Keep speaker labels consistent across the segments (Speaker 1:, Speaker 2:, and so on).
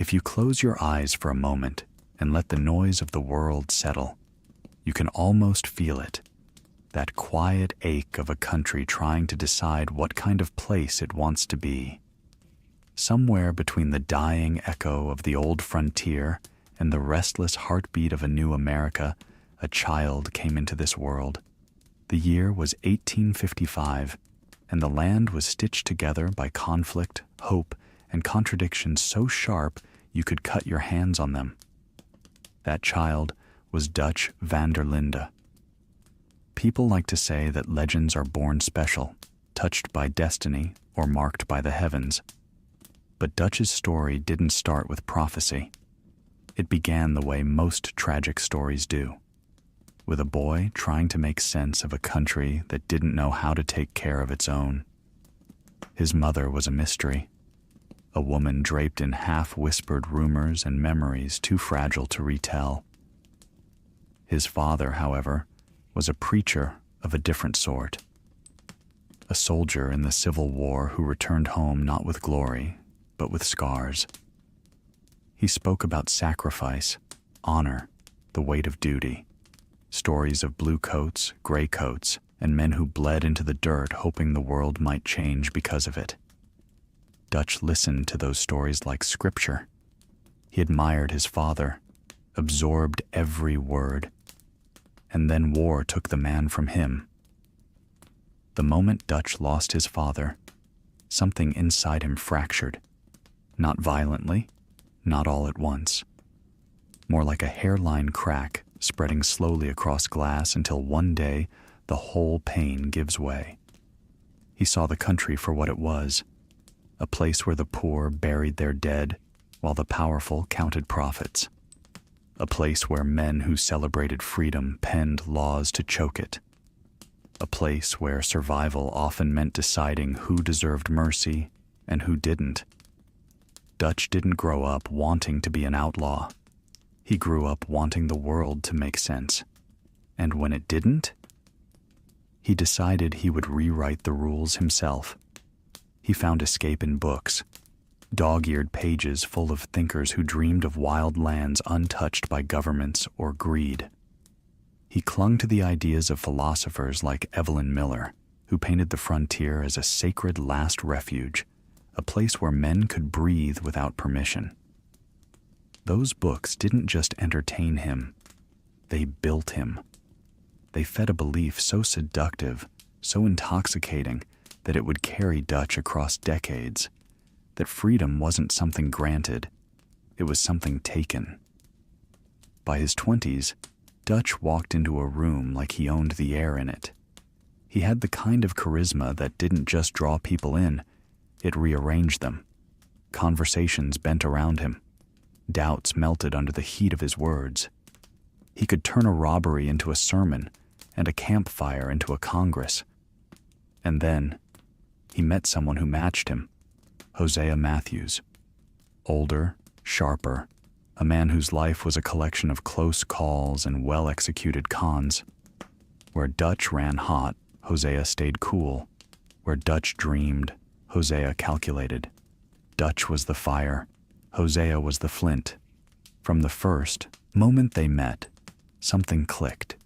Speaker 1: If you close your eyes for a moment and let the noise of the world settle, you can almost feel it, that quiet ache of a country trying to decide what kind of place it wants to be. Somewhere between the dying echo of the old frontier and the restless heartbeat of a new America, a child came into this world. The year was 1855, and the land was stitched together by conflict, hope, and contradictions so sharp you could cut your hands on them. That child was Dutch van der Linde. People like to say that legends are born special, touched by destiny or marked by the heavens. But Dutch's story didn't start with prophecy. It began the way most tragic stories do, with a boy trying to make sense of a country that didn't know how to take care of its own. His mother was a mystery, a woman draped in half-whispered rumors and memories too fragile to retell. His father, however, was a preacher of a different sort, a soldier in the Civil War who returned home not with glory, but with scars. He spoke about sacrifice, honor, the weight of duty, stories of blue coats, gray coats, and men who bled into the dirt hoping the world might change because of it. Dutch listened to those stories like scripture. He admired his father, absorbed every word. And then war took the man from him. The moment Dutch lost his father, something inside him fractured. Not violently, not all at once. More like a hairline crack spreading slowly across glass until one day the whole pane gives way. He saw the country for what it was, a place where the poor buried their dead while the powerful counted profits. A place where men who celebrated freedom penned laws to choke it. A place where survival often meant deciding who deserved mercy and who didn't. Dutch didn't grow up wanting to be an outlaw. He grew up wanting the world to make sense. And when it didn't, he decided he would rewrite the rules himself. He found escape in books, dog-eared pages full of thinkers who dreamed of wild lands untouched by governments or greed. He clung to the ideas of philosophers like Evelyn Miller, who painted the frontier as a sacred last refuge, a place where men could breathe without permission. Those books didn't just entertain him, they built him. They fed a belief so seductive, so intoxicating, that it would carry Dutch across decades, that freedom wasn't something granted, it was something taken. By his 20s, Dutch walked into a room like he owned the air in it. He had the kind of charisma that didn't just draw people in, it rearranged them. Conversations bent around him. Doubts melted under the heat of his words. He could turn a robbery into a sermon and a campfire into a congress. And then, he met someone who matched him, Hosea Matthews. Older, sharper, a man whose life was a collection of close calls and well-executed cons. Where Dutch ran hot, Hosea stayed cool. Where Dutch dreamed, Hosea calculated. Dutch was the fire, Hosea was the flint. From the first moment they met, something clicked.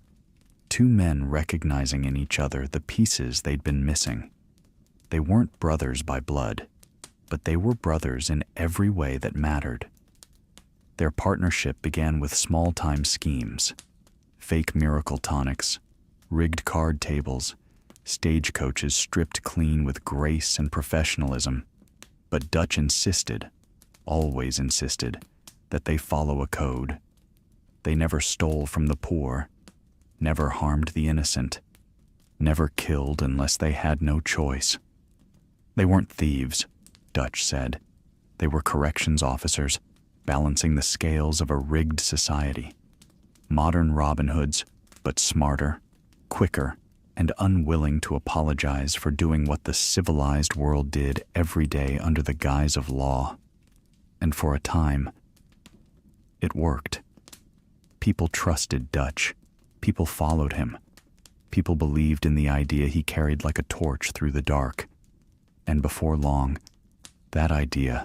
Speaker 1: Two men recognizing in each other the pieces they'd been missing. They weren't brothers by blood, but they were brothers in every way that mattered. Their partnership began with small-time schemes, fake miracle tonics, rigged card tables, stagecoaches stripped clean with grace and professionalism. But Dutch insisted, always insisted, that they follow a code. They never stole from the poor, never harmed the innocent, never killed unless they had no choice. They weren't thieves, Dutch said. They were corrections officers, balancing the scales of a rigged society. Modern Robin Hoods, but smarter, quicker, and unwilling to apologize for doing what the civilized world did every day under the guise of law. And for a time, it worked. People trusted Dutch. People followed him. People believed in the idea he carried like a torch through the dark. And before long, that idea,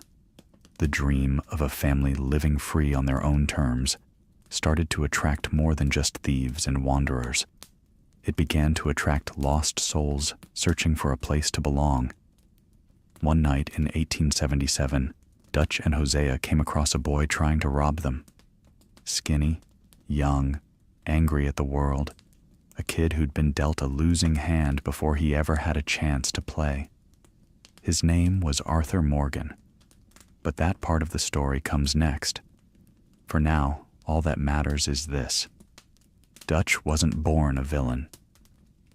Speaker 1: the dream of a family living free on their own terms, started to attract more than just thieves and wanderers. It began to attract lost souls searching for a place to belong. One night in 1877, Dutch and Hosea came across a boy trying to rob them. Skinny, young, angry at the world, a kid who'd been dealt a losing hand before he ever had a chance to play. His name was Arthur Morgan, but that part of the story comes next. For now, all that matters is this. Dutch wasn't born a villain.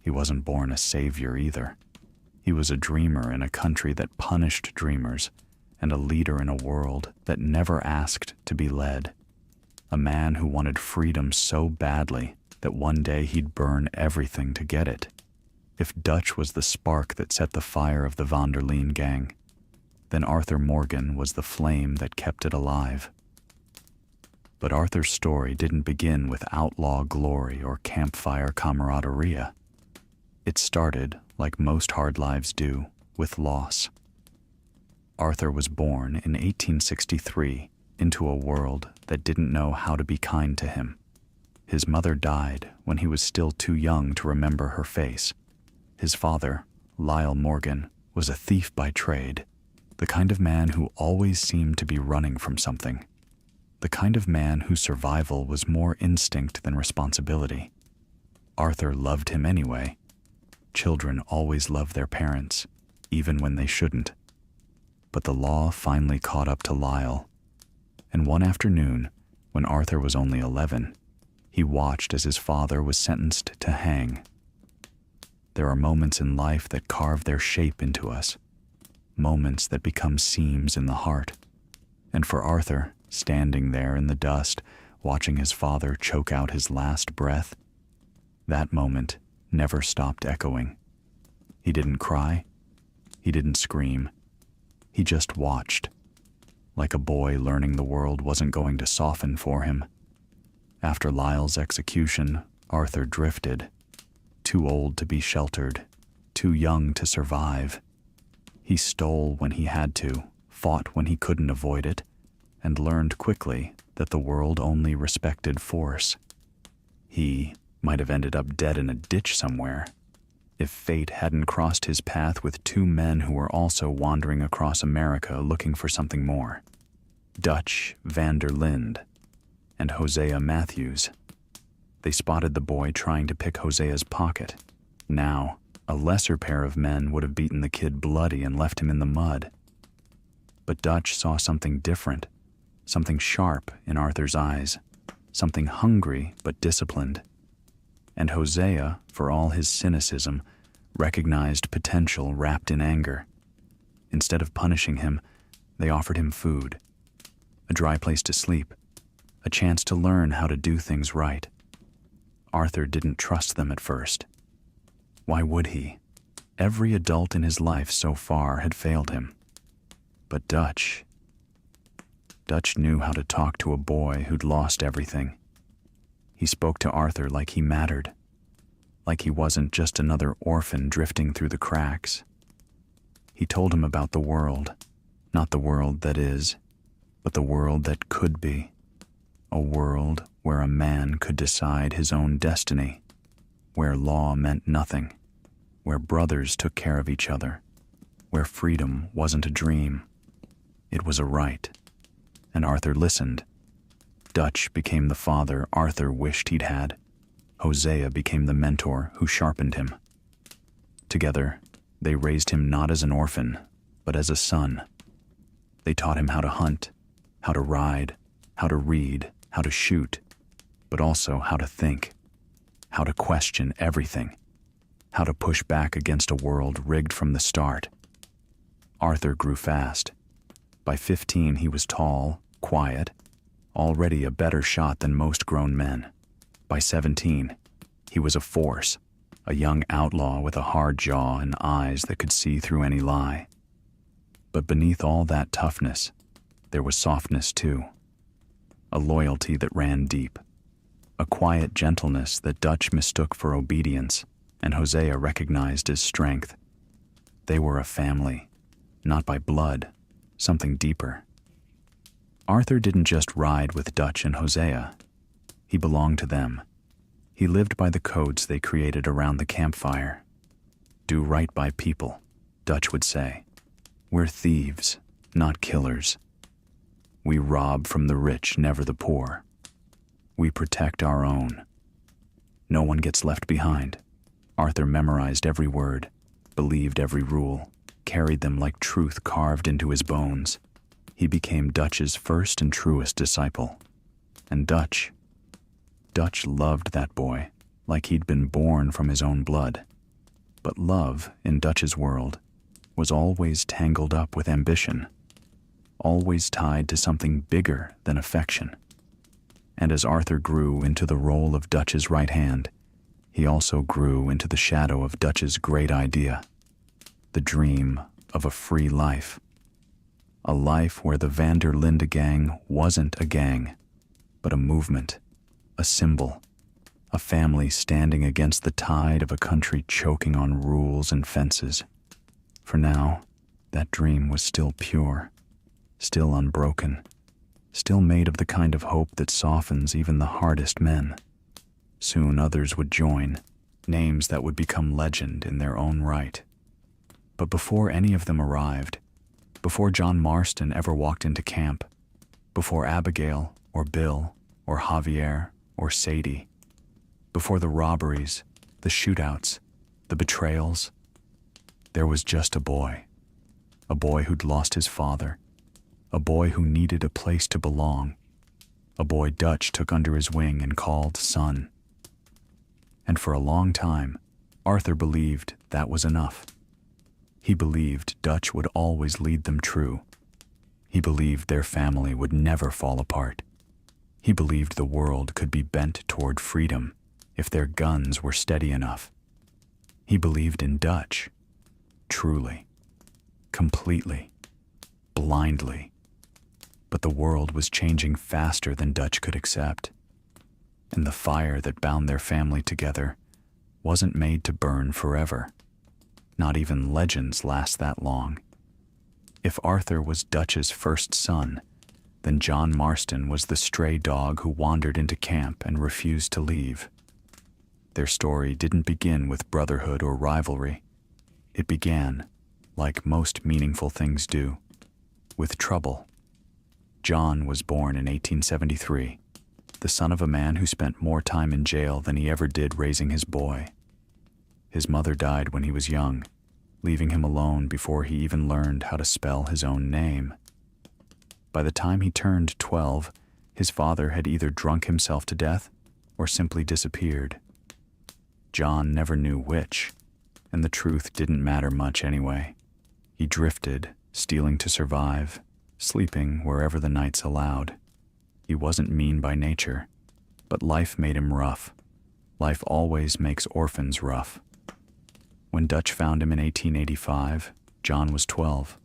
Speaker 1: He wasn't born a savior either. He was a dreamer in a country that punished dreamers, and a leader in a world that never asked to be led. A man who wanted freedom so badly that one day he'd burn everything to get it. If Dutch was the spark that set the fire of the Van der Leen gang, then Arthur Morgan was the flame that kept it alive. But Arthur's story didn't begin with outlaw glory or campfire camaraderie. It started, like most hard lives do, with loss. Arthur was born in 1863 into a world that didn't know how to be kind to him. His mother died when he was still too young to remember her face. His father, Lyle Morgan, was a thief by trade, the kind of man who always seemed to be running from something, the kind of man whose survival was more instinct than responsibility. Arthur loved him anyway. Children always love their parents, even when they shouldn't. But the law finally caught up to Lyle, and one afternoon, when Arthur was only 11, he watched as his father was sentenced to hang. There are moments in life that carve their shape into us, moments that become seams in the heart. And for Arthur, standing there in the dust, watching his father choke out his last breath, that moment never stopped echoing. He didn't cry. He didn't scream. He just watched, like a boy learning the world wasn't going to soften for him. After Lyle's execution, Arthur drifted, too old to be sheltered, too young to survive. He stole when he had to, fought when he couldn't avoid it, and learned quickly that the world only respected force. He might have ended up dead in a ditch somewhere if fate hadn't crossed his path with two men who were also wandering across America looking for something more. Dutch van der Linde and Hosea Matthews. They spotted the boy trying to pick Hosea's pocket. Now, a lesser pair of men would have beaten the kid bloody and left him in the mud. But Dutch saw something different, something sharp in Arthur's eyes, something hungry but disciplined. And Hosea, for all his cynicism, recognized potential wrapped in anger. Instead of punishing him, they offered him food, a dry place to sleep, a chance to learn how to do things right. Arthur didn't trust them at first. Why would he? Every adult in his life so far had failed him. But Dutch knew how to talk to a boy who'd lost everything. He spoke to Arthur like he mattered, like he wasn't just another orphan drifting through the cracks. He told him about the world, not the world that is, but the world that could be. A world where a man could decide his own destiny, where law meant nothing, where brothers took care of each other, where freedom wasn't a dream. It was a right. And Arthur listened. Dutch became the father Arthur wished he'd had. Hosea became the mentor who sharpened him. Together, they raised him not as an orphan, but as a son. They taught him how to hunt, how to ride, how to read, how to shoot, but also how to think, how to question everything, how to push back against a world rigged from the start. Arthur grew fast. By 15, he was tall, quiet, already a better shot than most grown men. By 17, he was a force, a young outlaw with a hard jaw and eyes that could see through any lie. But beneath all that toughness, there was softness too. A loyalty that ran deep. A quiet gentleness that Dutch mistook for obedience and Hosea recognized as strength. They were a family, not by blood, something deeper. Arthur didn't just ride with Dutch and Hosea. He belonged to them. He lived by the codes they created around the campfire. Do right by people, Dutch would say. We're thieves, not killers. We rob from the rich, never the poor. We protect our own. No one gets left behind. Arthur memorized every word, believed every rule, carried them like truth carved into his bones. He became Dutch's first and truest disciple. And Dutch loved that boy like he'd been born from his own blood. But love, in Dutch's world, was always tangled up with ambition, always tied to something bigger than affection. And as Arthur grew into the role of Dutch's right hand, he also grew into the shadow of Dutch's great idea, the dream of a free life. A life where the Van der Linde gang wasn't a gang, but a movement, a symbol, a family standing against the tide of a country choking on rules and fences. For now, that dream was still pure, still unbroken, still made of the kind of hope that softens even the hardest men. Soon others would join, names that would become legend in their own right. But before any of them arrived, before John Marston ever walked into camp, before Abigail or Bill or Javier or Sadie, before the robberies, the shootouts, the betrayals, there was just a boy who'd lost his father, a boy who needed a place to belong, a boy Dutch took under his wing and called son. And for a long time, Arthur believed that was enough. He believed Dutch would always lead them true. He believed their family would never fall apart. He believed the world could be bent toward freedom if their guns were steady enough. He believed in Dutch, truly, completely, blindly. But the world was changing faster than Dutch could accept. And the fire that bound their family together wasn't made to burn forever. Not even legends last that long. If Arthur was Dutch's first son, then John Marston was the stray dog who wandered into camp and refused to leave. Their story didn't begin with brotherhood or rivalry. It began, like most meaningful things do, with trouble. John was born in 1873, the son of a man who spent more time in jail than he ever did raising his boy. His mother died when he was young, leaving him alone before he even learned how to spell his own name. By the time he turned 12, his father had either drunk himself to death or simply disappeared. John never knew which, and the truth didn't matter much anyway. He drifted, stealing to survive, sleeping wherever the nights allowed. He wasn't mean by nature, but life made him rough. Life always makes orphans rough. When Dutch found him in 1885, John was 12,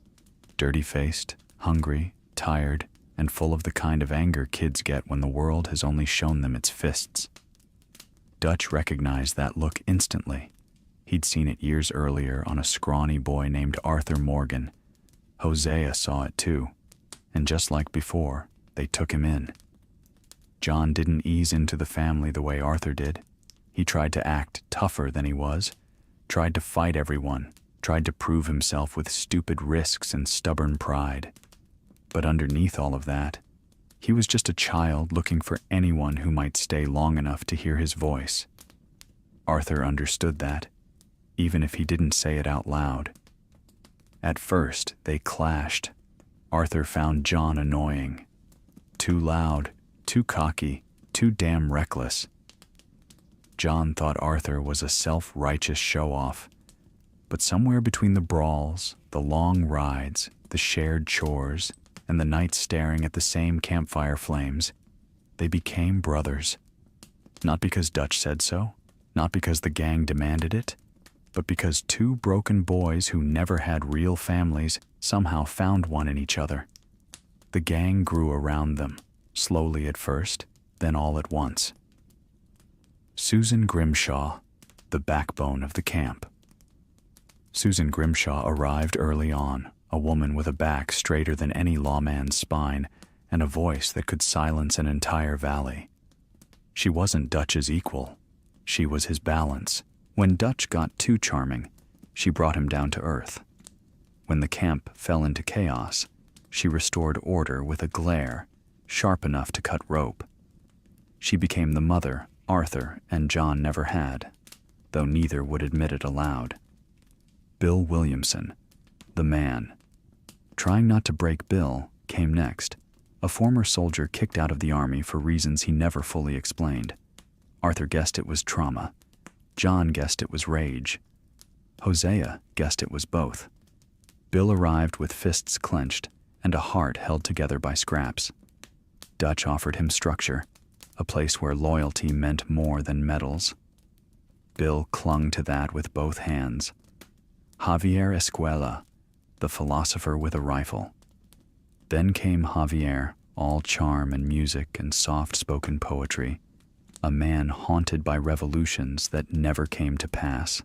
Speaker 1: dirty-faced, hungry, tired, and full of the kind of anger kids get when the world has only shown them its fists. Dutch recognized that look instantly. He'd seen it years earlier on a scrawny boy named Arthur Morgan. Hosea saw it too, and just like before, they took him in. John didn't ease into the family the way Arthur did. He tried to act tougher than he was, tried to fight everyone, tried to prove himself with stupid risks and stubborn pride. But underneath all of that, he was just a child looking for anyone who might stay long enough to hear his voice. Arthur understood that, even if he didn't say it out loud. At first, they clashed. Arthur found John annoying. Too loud, too cocky, too damn reckless. John thought Arthur was a self-righteous show-off. But somewhere between the brawls, the long rides, the shared chores, and the nights staring at the same campfire flames, they became brothers. Not because Dutch said so, not because the gang demanded it, but because two broken boys who never had real families somehow found one in each other. The gang grew around them, slowly at first, then all at once. Susan Grimshaw, the backbone of the camp. Susan Grimshaw arrived early on, a woman with a back straighter than any lawman's spine, and a voice that could silence an entire valley. She wasn't Dutch's equal. She was his balance. When Dutch got too charming, she brought him down to earth. When the camp fell into chaos, she restored order with a glare sharp enough to cut rope. She became the mother Arthur and John never had, though neither would admit it aloud. Bill Williamson, the man. Trying not to break Bill came next, a former soldier kicked out of the army for reasons he never fully explained. Arthur guessed it was trauma. John guessed it was rage. Hosea guessed it was both. Bill arrived with fists clenched and a heart held together by scraps. Dutch offered him structure, a place where loyalty meant more than medals. Bill clung to that with both hands. Javier Escuela, the philosopher with a rifle. Then came Javier, all charm and music and soft-spoken poetry, a man haunted by revolutions that never came to pass.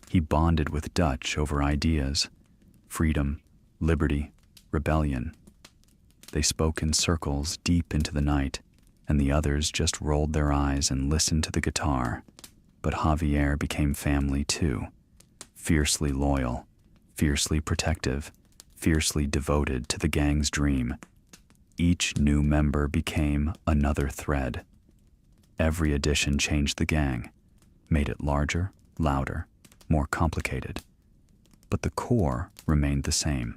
Speaker 1: He bonded with Dutch over ideas, freedom, liberty, rebellion. They spoke in circles deep into the night, and the others just rolled their eyes and listened to the guitar. But Javier became family too, fiercely loyal, fiercely protective, fiercely devoted to the gang's dream. Each new member became another thread. Every addition changed the gang, made it larger, louder, more complicated. But the core remained the same.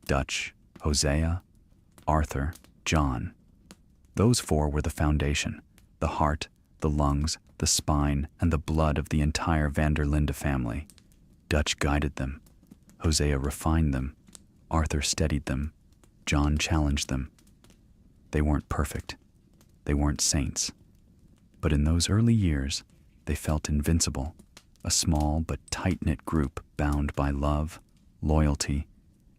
Speaker 1: Dutch, Hosea, Arthur, John. Those four were the foundation, the heart, the lungs, the spine, and the blood of the entire van der Linde family. Dutch guided them. Hosea refined them. Arthur steadied them. John challenged them. They weren't perfect. They weren't saints. But in those early years, they felt invincible, a small but tight-knit group bound by love, loyalty,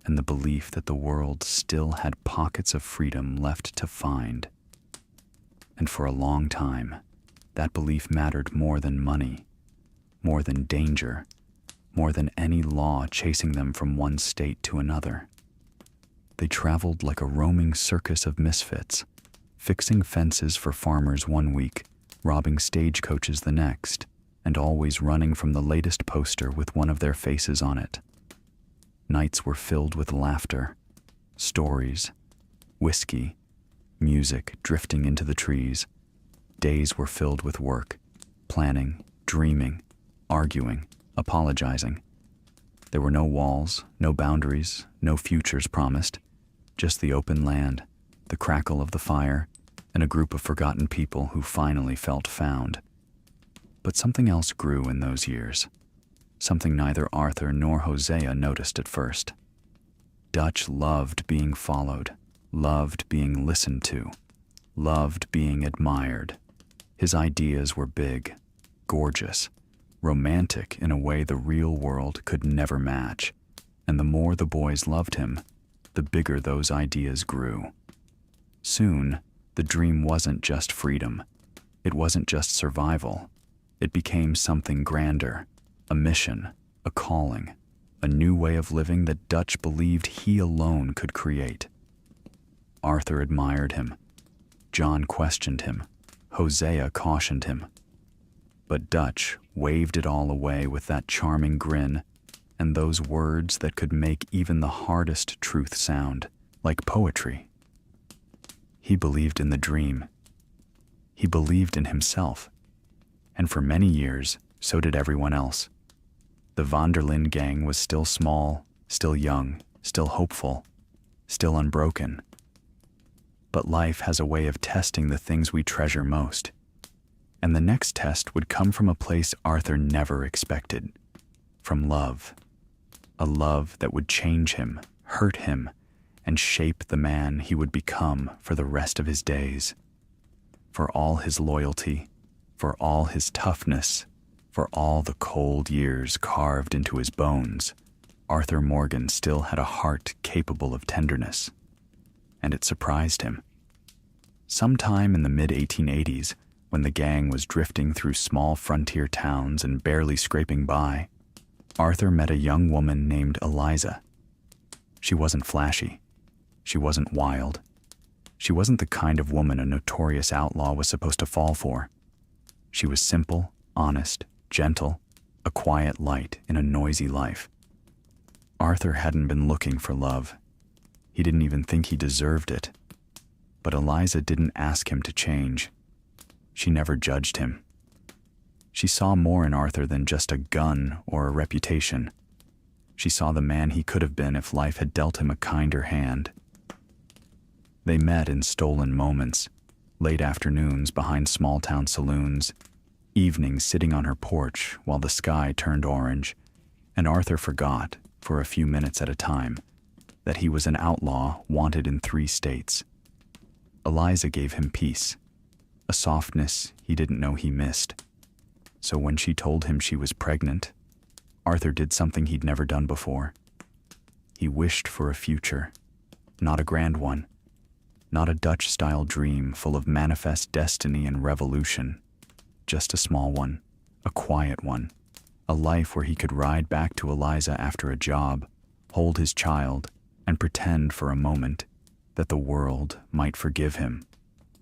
Speaker 1: and the belief that the world still had pockets of freedom left to find. And for a long time, that belief mattered more than money, more than danger, more than any law chasing them from one state to another. They traveled like a roaming circus of misfits, fixing fences for farmers one week, robbing stagecoaches the next, and always running from the latest poster with one of their faces on it. Nights were filled with laughter, stories, whiskey, music drifting into the trees. Days were filled with work, planning, dreaming, arguing, apologizing. There were no walls, no boundaries, no futures promised, just the open land, the crackle of the fire, and a group of forgotten people who finally felt found. But something else grew in those years, something neither Arthur nor Hosea noticed at first. Dutch loved being followed, loved being listened to, loved being admired. His ideas were big, gorgeous, romantic in a way the real world could never match, and the more the boys loved him, the bigger those ideas grew. Soon, the dream wasn't just freedom. It wasn't just survival. It became something grander, a mission, a calling, a new way of living that Dutch believed he alone could create. Arthur admired him. John questioned him. Hosea cautioned him. But Dutch waved it all away with that charming grin and those words that could make even the hardest truth sound like poetry. He believed in the dream. He believed in himself. And for many years, so did everyone else. The van der Linde gang was still small, still young, still hopeful, still unbroken. But life has a way of testing the things we treasure most. And the next test would come from a place Arthur never expected, from love. A love that would change him, hurt him, and shape the man he would become for the rest of his days. For all his loyalty, for all his toughness, for all the cold years carved into his bones, Arthur Morgan still had a heart capable of tenderness. And it surprised him. Sometime in the mid-1880s, when the gang was drifting through small frontier towns and barely scraping by, Arthur met a young woman named Eliza. She wasn't flashy. She wasn't wild. She wasn't the kind of woman a notorious outlaw was supposed to fall for. She was simple, honest, gentle, a quiet light in a noisy life. Arthur hadn't been looking for love. He didn't even think he deserved it. But Eliza didn't ask him to change. She never judged him. She saw more in Arthur than just a gun or a reputation. She saw the man he could have been if life had dealt him a kinder hand. They met in stolen moments, late afternoons behind small-town saloons, evenings sitting on her porch while the sky turned orange, and Arthur forgot, for a few minutes at a time, that he was an outlaw wanted in 3 states. Eliza gave him peace, a softness he didn't know he missed. So when she told him she was pregnant, Arthur did something he'd never done before. He wished for a future, not a grand one, not a Dutch-style dream full of manifest destiny and revolution, just a small one, a quiet one, a life where he could ride back to Eliza after a job, hold his child, and pretend for a moment that the world might forgive him.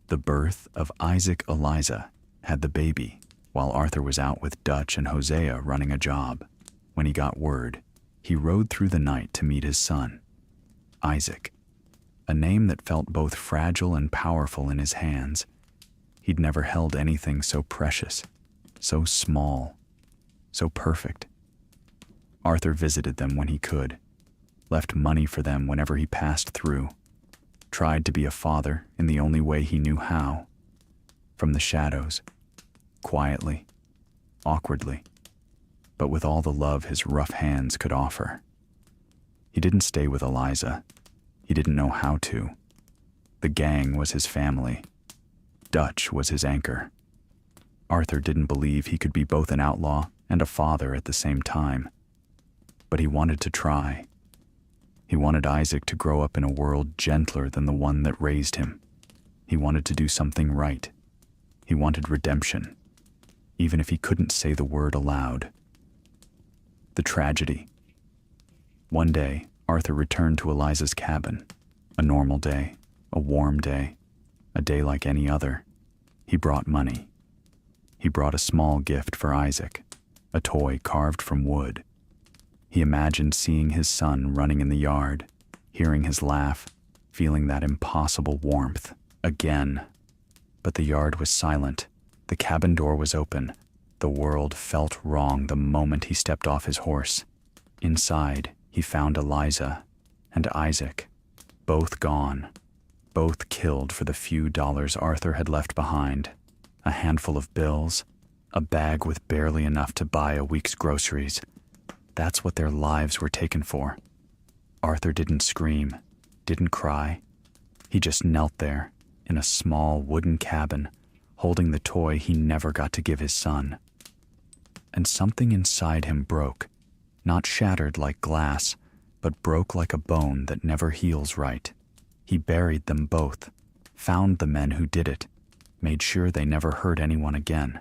Speaker 1: The birth of Isaac Eliza had the baby while Arthur was out with Dutch and Hosea running a job. When he got word, he rode through the night to meet his son, Isaac, a name that felt both fragile and powerful in his hands. He'd never held anything so precious, so small, so perfect. Arthur visited them when he could, left money for them whenever he passed through, tried to be a father in the only way he knew how, from the shadows, quietly, awkwardly, but with all the love his rough hands could offer. He didn't stay with Eliza. He didn't know how to. The gang was his family. Dutch was his anchor. Arthur didn't believe he could be both an outlaw and a father at the same time, but he wanted to try. He wanted Isaac to grow up in a world gentler than the one that raised him. He wanted to do something right. He wanted redemption, even if he couldn't say the word aloud. The tragedy. One day, Arthur returned to Eliza's cabin. A normal day, a warm day, a day like any other. He brought money. He brought a small gift for Isaac, a toy carved from wood. He imagined seeing his son running in the yard, hearing his laugh, feeling that impossible warmth again. But the yard was silent. The cabin door was open. The world felt wrong the moment he stepped off his horse. Inside, he found Eliza and Isaac, both gone, both killed for the few dollars Arthur had left behind, a handful of bills, a bag with barely enough to buy a week's groceries. That's what their lives were taken for. Arthur didn't scream, didn't cry. He just knelt there, in a small wooden cabin, holding the toy he never got to give his son. And something inside him broke, not shattered like glass, but broke like a bone that never heals right. He buried them both, found the men who did it, made sure they never hurt anyone again.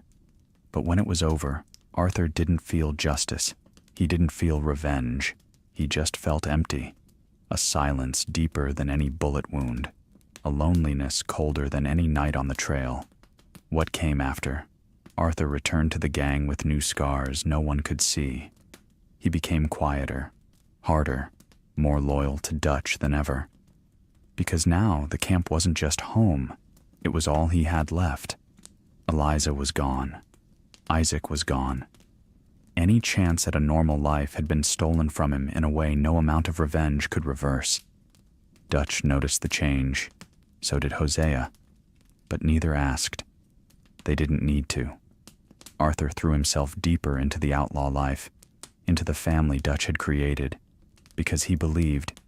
Speaker 1: But when it was over, Arthur didn't feel justice. He didn't feel revenge. He just felt empty, a silence deeper than any bullet wound, a loneliness colder than any night on the trail. What came after? Arthur returned to the gang with new scars no one could see. He became quieter, harder, more loyal to Dutch than ever. Because now the camp wasn't just home, it was all he had left. Eliza was gone. Isaac was gone. Any chance at a normal life had been stolen from him in a way no amount of revenge could reverse. Dutch noticed the change. So did Hosea. But neither asked. They didn't need to. Arthur threw himself deeper into the outlaw life, into the family Dutch had created, because he believed,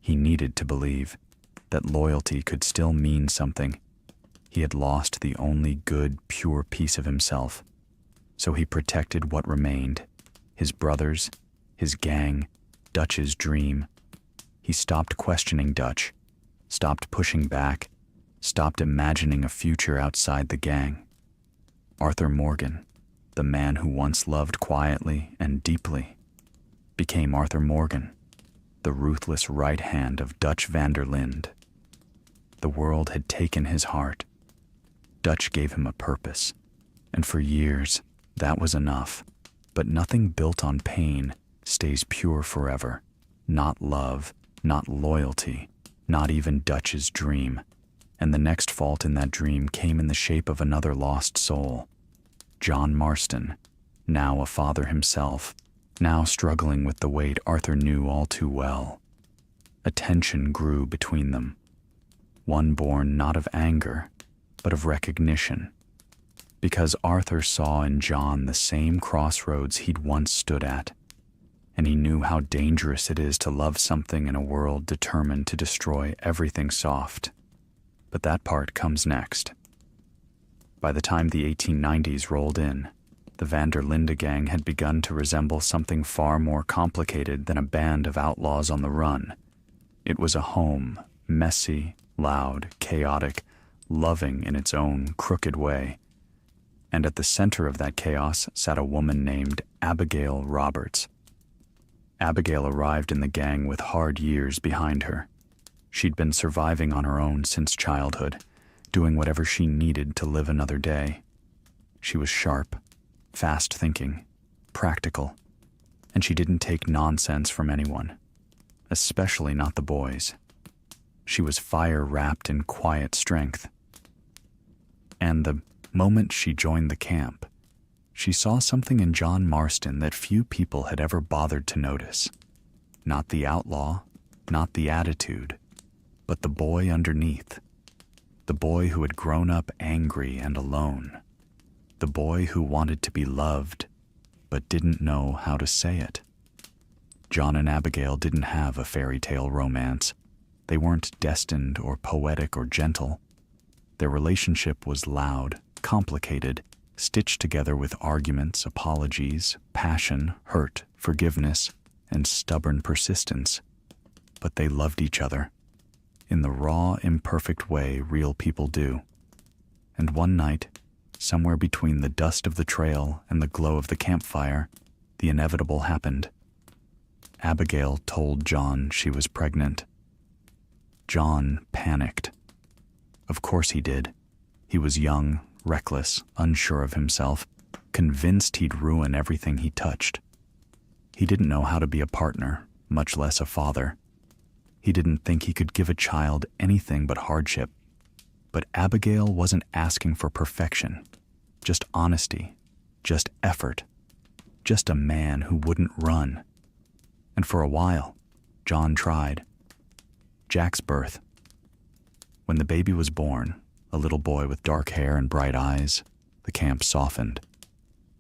Speaker 1: he needed to believe, that loyalty could still mean something. He had lost the only good, pure piece of himself. So he protected what remained, his brothers, his gang, Dutch's dream. He stopped questioning Dutch, stopped pushing back, stopped imagining a future outside the gang. Arthur Morgan, the man who once loved quietly and deeply, became Arthur Morgan, the ruthless right hand of Dutch van der Linde. The world had taken his heart. Dutch gave him a purpose, and for years, that was enough. But nothing built on pain stays pure forever. Not love, not loyalty, not even Dutch's dream. And the next fault in that dream came in the shape of another lost soul. John Marston, now a father himself, now struggling with the weight Arthur knew all too well. A tension grew between them, one born not of anger, but of recognition. Because Arthur saw in John the same crossroads he'd once stood at, and he knew how dangerous it is to love something in a world determined to destroy everything soft. But that part comes next. By the time the 1890s rolled in, the Van der Linde gang had begun to resemble something far more complicated than a band of outlaws on the run. It was a home, messy, loud, chaotic, loving in its own crooked way. And at the center of that chaos sat a woman named Abigail Roberts. Abigail arrived in the gang with hard years behind her. She'd been surviving on her own since childhood, doing whatever she needed to live another day. She was sharp, fast-thinking, practical, and she didn't take nonsense from anyone, especially not the boys. She was fire-wrapped in quiet strength. And the moment she joined the camp, she saw something in John Marston that few people had ever bothered to notice. Not the outlaw, not the attitude, but the boy underneath. The boy who had grown up angry and alone. The boy who wanted to be loved, but didn't know how to say it. John and Abigail didn't have a fairy tale romance. They weren't destined or poetic or gentle. Their relationship was loud, complicated, stitched together with arguments, apologies, passion, hurt, forgiveness, and stubborn persistence. But they loved each other, in the raw, imperfect way real people do. And one night, somewhere between the dust of the trail and the glow of the campfire, the inevitable happened. Abigail told John she was pregnant. John panicked. Of course he did. He was young, reckless, unsure of himself, convinced he'd ruin everything he touched. He didn't know how to be a partner, much less a father. He didn't think he could give a child anything but hardship. But Abigail wasn't asking for perfection, just honesty, just effort, just a man who wouldn't run. And for a while, John tried. Jack's birth. When the baby was born, a little boy with dark hair and bright eyes, the camp softened.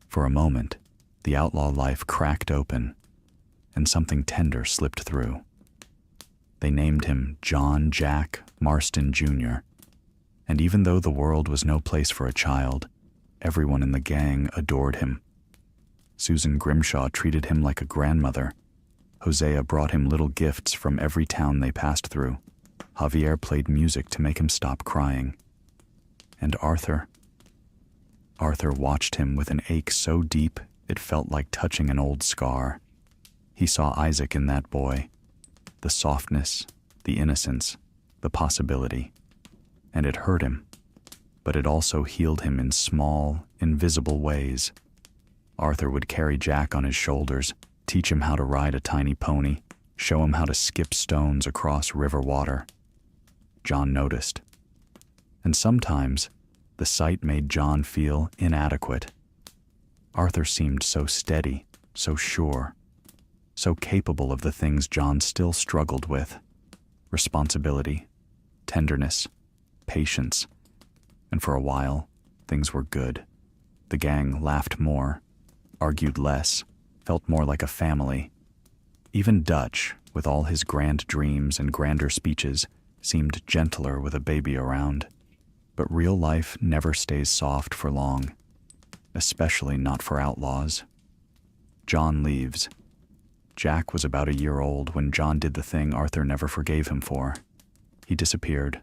Speaker 1: For a moment, the outlaw life cracked open, and something tender slipped through. They named him John Jack Marston Jr., and even though the world was no place for a child, everyone in the gang adored him. Susan Grimshaw treated him like a grandmother. Hosea brought him little gifts from every town they passed through. Javier played music to make him stop crying. And Arthur watched him with an ache so deep it felt like touching an old scar. He saw Isaac in that boy, the softness, the innocence, the possibility. And it hurt him, but it also healed him in small, invisible ways. Arthur would carry Jack on his shoulders, teach him how to ride a tiny pony, show him how to skip stones across river water. John noticed. And sometimes, the sight made John feel inadequate. Arthur seemed so steady, so sure, so capable of the things John still struggled with: responsibility, tenderness, patience. And for a while, things were good. The gang laughed more, argued less, felt more like a family. Even Dutch, with all his grand dreams and grander speeches, seemed gentler with a baby around. But real life never stays soft for long, especially not for outlaws. John leaves. Jack was about a year old when John did the thing Arthur never forgave him for. He disappeared.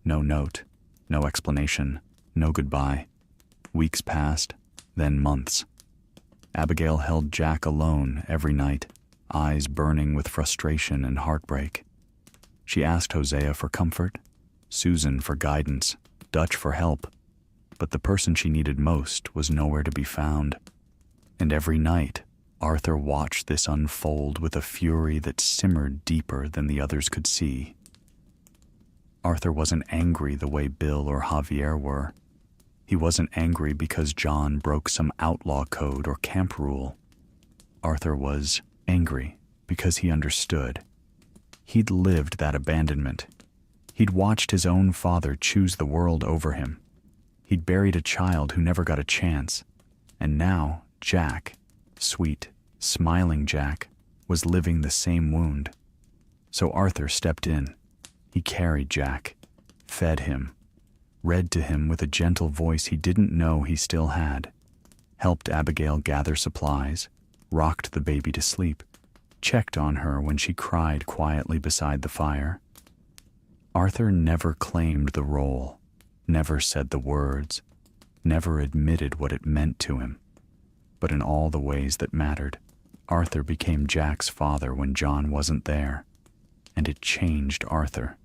Speaker 1: No note, no explanation, no goodbye. Weeks passed, then months. Abigail held Jack alone every night, eyes burning with frustration and heartbreak. She asked Hosea for comfort, Susan for guidance, Dutch for help, but the person she needed most was nowhere to be found. And every night, Arthur watched this unfold with a fury that simmered deeper than the others could see. Arthur wasn't angry the way Bill or Javier were. He wasn't angry because John broke some outlaw code or camp rule. Arthur was angry because he understood. He'd lived that abandonment. He'd watched his own father choose the world over him. He'd buried a child who never got a chance. And now Jack, sweet, smiling Jack, was living the same wound. So Arthur stepped in. He carried Jack, fed him, read to him with a gentle voice he didn't know he still had, helped Abigail gather supplies, rocked the baby to sleep, checked on her when she cried quietly beside the fire. Arthur never claimed the role, never said the words, never admitted what it meant to him. But in all the ways that mattered, Arthur became Jack's father when John wasn't there. And it changed Arthur,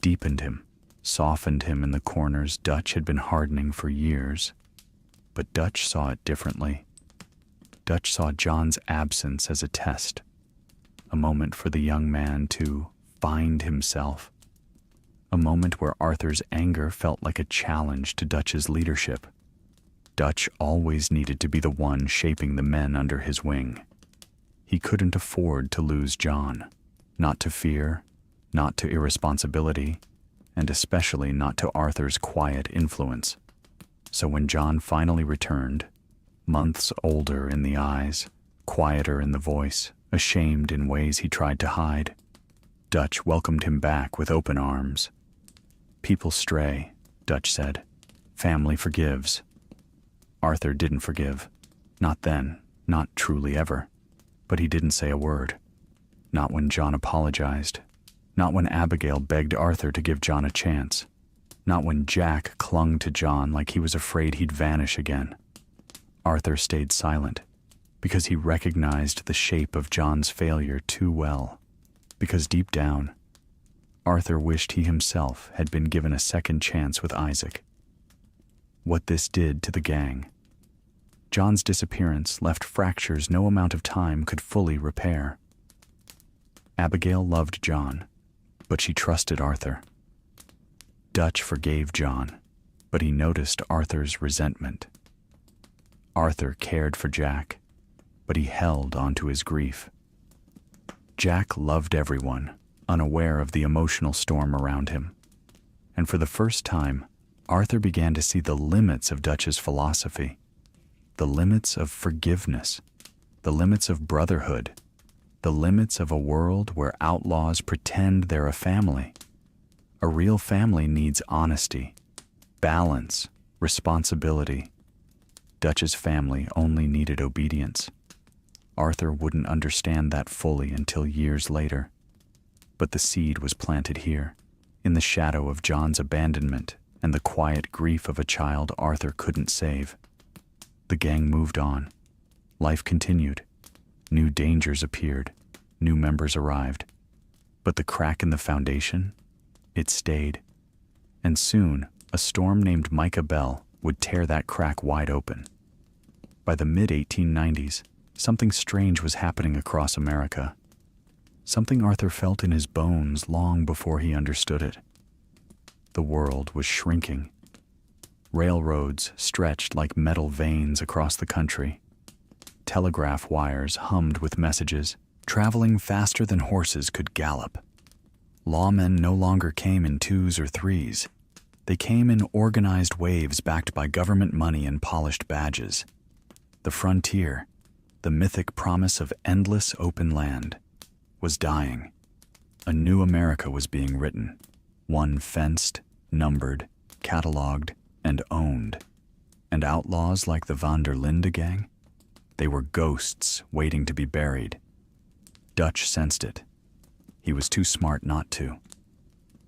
Speaker 1: deepened him, softened him in the corners Dutch had been hardening for years. But Dutch saw it differently. Dutch saw John's absence as a test, a moment for the young man to find himself, a moment where Arthur's anger felt like a challenge to Dutch's leadership. Dutch always needed to be the one shaping the men under his wing. He couldn't afford to lose John, not to fear, not to irresponsibility, and especially not to Arthur's quiet influence. So when John finally returned, months older in the eyes, quieter in the voice, ashamed in ways he tried to hide, Dutch welcomed him back with open arms. "People stray," Dutch said. "Family forgives." Arthur didn't forgive. Not then, not truly ever. But he didn't say a word. Not when John apologized. Not when Abigail begged Arthur to give John a chance. Not when Jack clung to John like he was afraid he'd vanish again. Arthur stayed silent because he recognized the shape of John's failure too well. Because deep down, Arthur wished he himself had been given a second chance with Isaac. What this did to the gang. John's disappearance left fractures no amount of time could fully repair. Abigail loved John, but she trusted Arthur. Dutch forgave John, but he noticed Arthur's resentment. Arthur cared for Jack, but he held onto his grief. Jack loved everyone, unaware of the emotional storm around him. And for the first time, Arthur began to see the limits of Dutch's philosophy, the limits of forgiveness, the limits of brotherhood, the limits of a world where outlaws pretend they're a family. A real family needs honesty, balance, responsibility. Dutch's family only needed obedience. Arthur wouldn't understand that fully until years later. But the seed was planted here, in the shadow of John's abandonment and the quiet grief of a child Arthur couldn't save. The gang moved on. Life continued. New dangers appeared. New members arrived. But the crack in the foundation, it stayed. And soon, a storm named Micah Bell would tear that crack wide open. By the mid-1890s, something strange was happening across America. Something Arthur felt in his bones long before he understood it. The world was shrinking. Railroads stretched like metal veins across the country. Telegraph wires hummed with messages, traveling faster than horses could gallop. Lawmen no longer came in twos or threes. They came in organized waves backed by government money and polished badges. The frontier, the mythic promise of endless open land, was dying. A new America was being written, one fenced, numbered, cataloged, and owned. And outlaws like the Van der Linde gang? They were ghosts waiting to be buried. Dutch sensed it. He was too smart not to.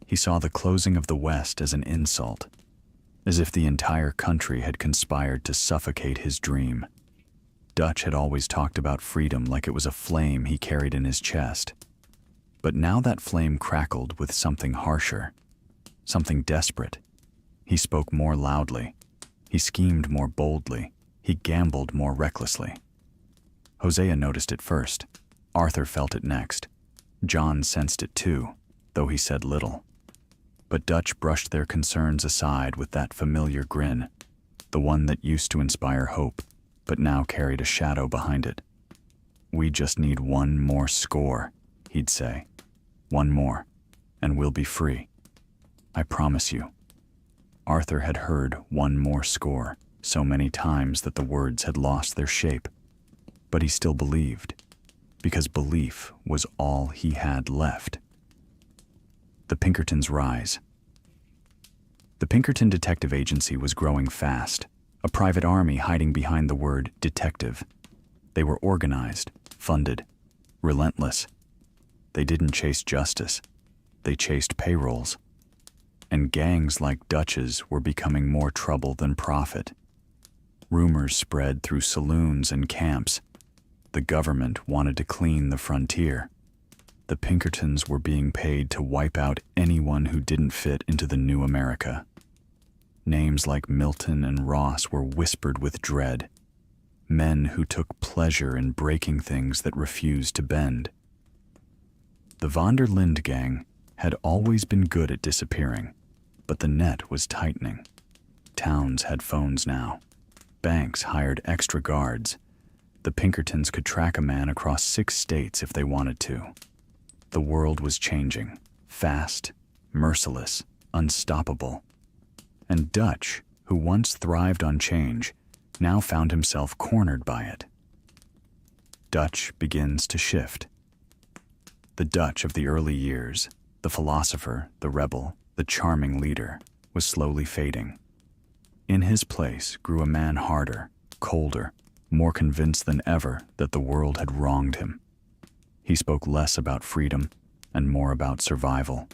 Speaker 1: He saw the closing of the West as an insult, as if the entire country had conspired to suffocate his dream. Dutch had always talked about freedom like it was a flame he carried in his chest. But now that flame crackled with something harsher, something desperate. He spoke more loudly. He schemed more boldly. He gambled more recklessly. Hosea noticed it first. Arthur felt it next. John sensed it too, though he said little. But Dutch brushed their concerns aside with that familiar grin, the one that used to inspire hope, but now carried a shadow behind it. "We just need one more score," he'd say. "One more, and we'll be free. I promise you." Arthur had heard "one more score" so many times that the words had lost their shape. But he still believed, because belief was all he had left. The Pinkertons' rise. The Pinkerton Detective Agency was growing fast, a private army hiding behind the word detective. They were organized, funded, relentless. They didn't chase justice. They chased payrolls. And gangs like Dutch's were becoming more trouble than profit. Rumors spread through saloons and camps. The government wanted to clean the frontier. The Pinkertons were being paid to wipe out anyone who didn't fit into the new America. Names like Milton and Ross were whispered with dread. Men who took pleasure in breaking things that refused to bend. The Van der Linde gang had always been good at disappearing, but the net was tightening. Towns had phones now. Banks hired extra guards. The Pinkertons could track a man across 6 states if they wanted to. The world was changing, fast, merciless, unstoppable. And Dutch, who once thrived on change, now found himself cornered by it. Dutch begins to shift. The Dutch of the early years, the philosopher, the rebel, the charming leader, was slowly fading. In his place grew a man harder, colder, more convinced than ever that the world had wronged him. He spoke less about freedom and more about survival,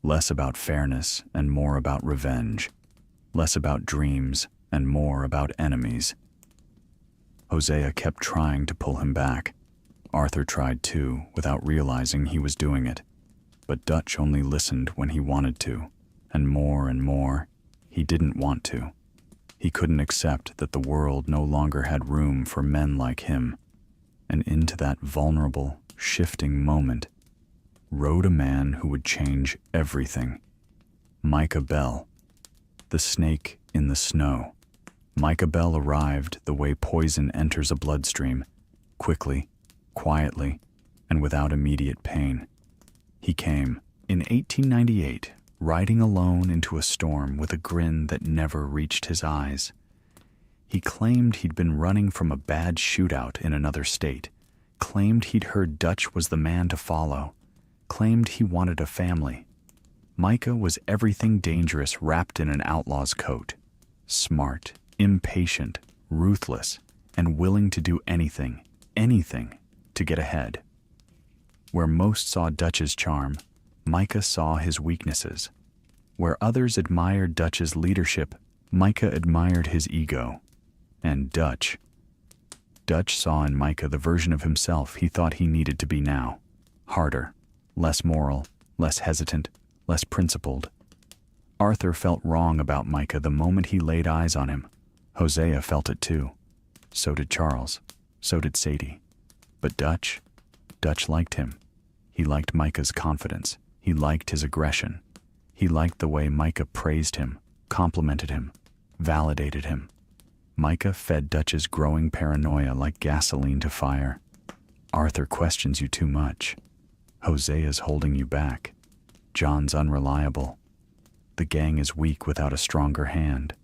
Speaker 1: less about fairness and more about revenge, less about dreams and more about enemies. Hosea kept trying to pull him back. Arthur tried too, without realizing he was doing it. But Dutch only listened when he wanted to, and more, he didn't want to. He couldn't accept that the world no longer had room for men like him. And into that vulnerable, shifting moment rode a man who would change everything. Micah Bell, the snake in the snow. Micah Bell arrived the way poison enters a bloodstream, quickly, quietly, and without immediate pain. He came, in 1898, riding alone into a storm with a grin that never reached his eyes. He claimed he'd been running from a bad shootout in another state, claimed he'd heard Dutch was the man to follow, claimed he wanted a family. Micah was everything dangerous wrapped in an outlaw's coat. Smart, impatient, ruthless, and willing to do anything to get ahead. Where most saw Dutch's charm, Micah saw his weaknesses. Where others admired Dutch's leadership, Micah admired his ego. And Dutch saw in Micah the version of himself he thought he needed to be now. Harder, less moral, less hesitant, less principled. Arthur felt wrong about Micah the moment he laid eyes on him. Hosea felt it too. So did Charles. So did Sadie. But Dutch liked him. He liked Micah's confidence. He liked his aggression. He liked the way Micah praised him, complimented him, validated him. Micah fed Dutch's growing paranoia like gasoline to fire. Arthur questions you too much. Hosea's holding you back. John's unreliable. The gang is weak without a stronger hand.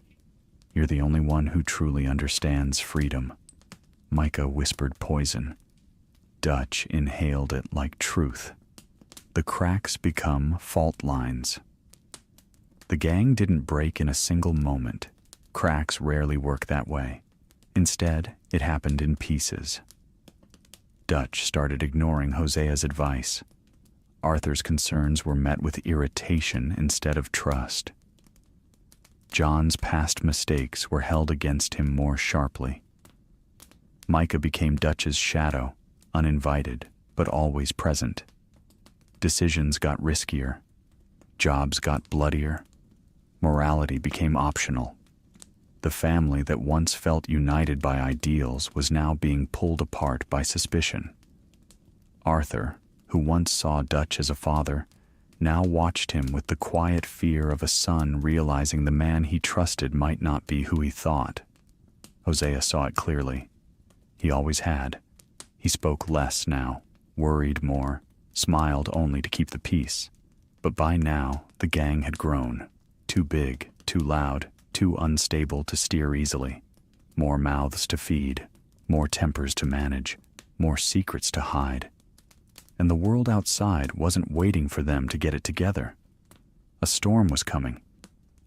Speaker 1: You're the only one who truly understands freedom. Micah whispered poison. Dutch inhaled it like truth. The cracks become fault lines. The gang didn't break in a single moment. Cracks rarely work that way. Instead, it happened in pieces. Dutch started ignoring Hosea's advice. Arthur's concerns were met with irritation instead of trust. John's past mistakes were held against him more sharply. Micah became Dutch's shadow, uninvited, but always present. Decisions got riskier. Jobs got bloodier. Morality became optional. The family that once felt united by ideals was now being pulled apart by suspicion. Arthur, who once saw Dutch as a father, now watched him with the quiet fear of a son realizing the man he trusted might not be who he thought. Hosea saw it clearly. He always had. He spoke less now, worried more, smiled only to keep the peace. But by now, the gang had grown. Too big, too loud, too unstable to steer easily. More mouths to feed, more tempers to manage, more secrets to hide. And the world outside wasn't waiting for them to get it together. A storm was coming.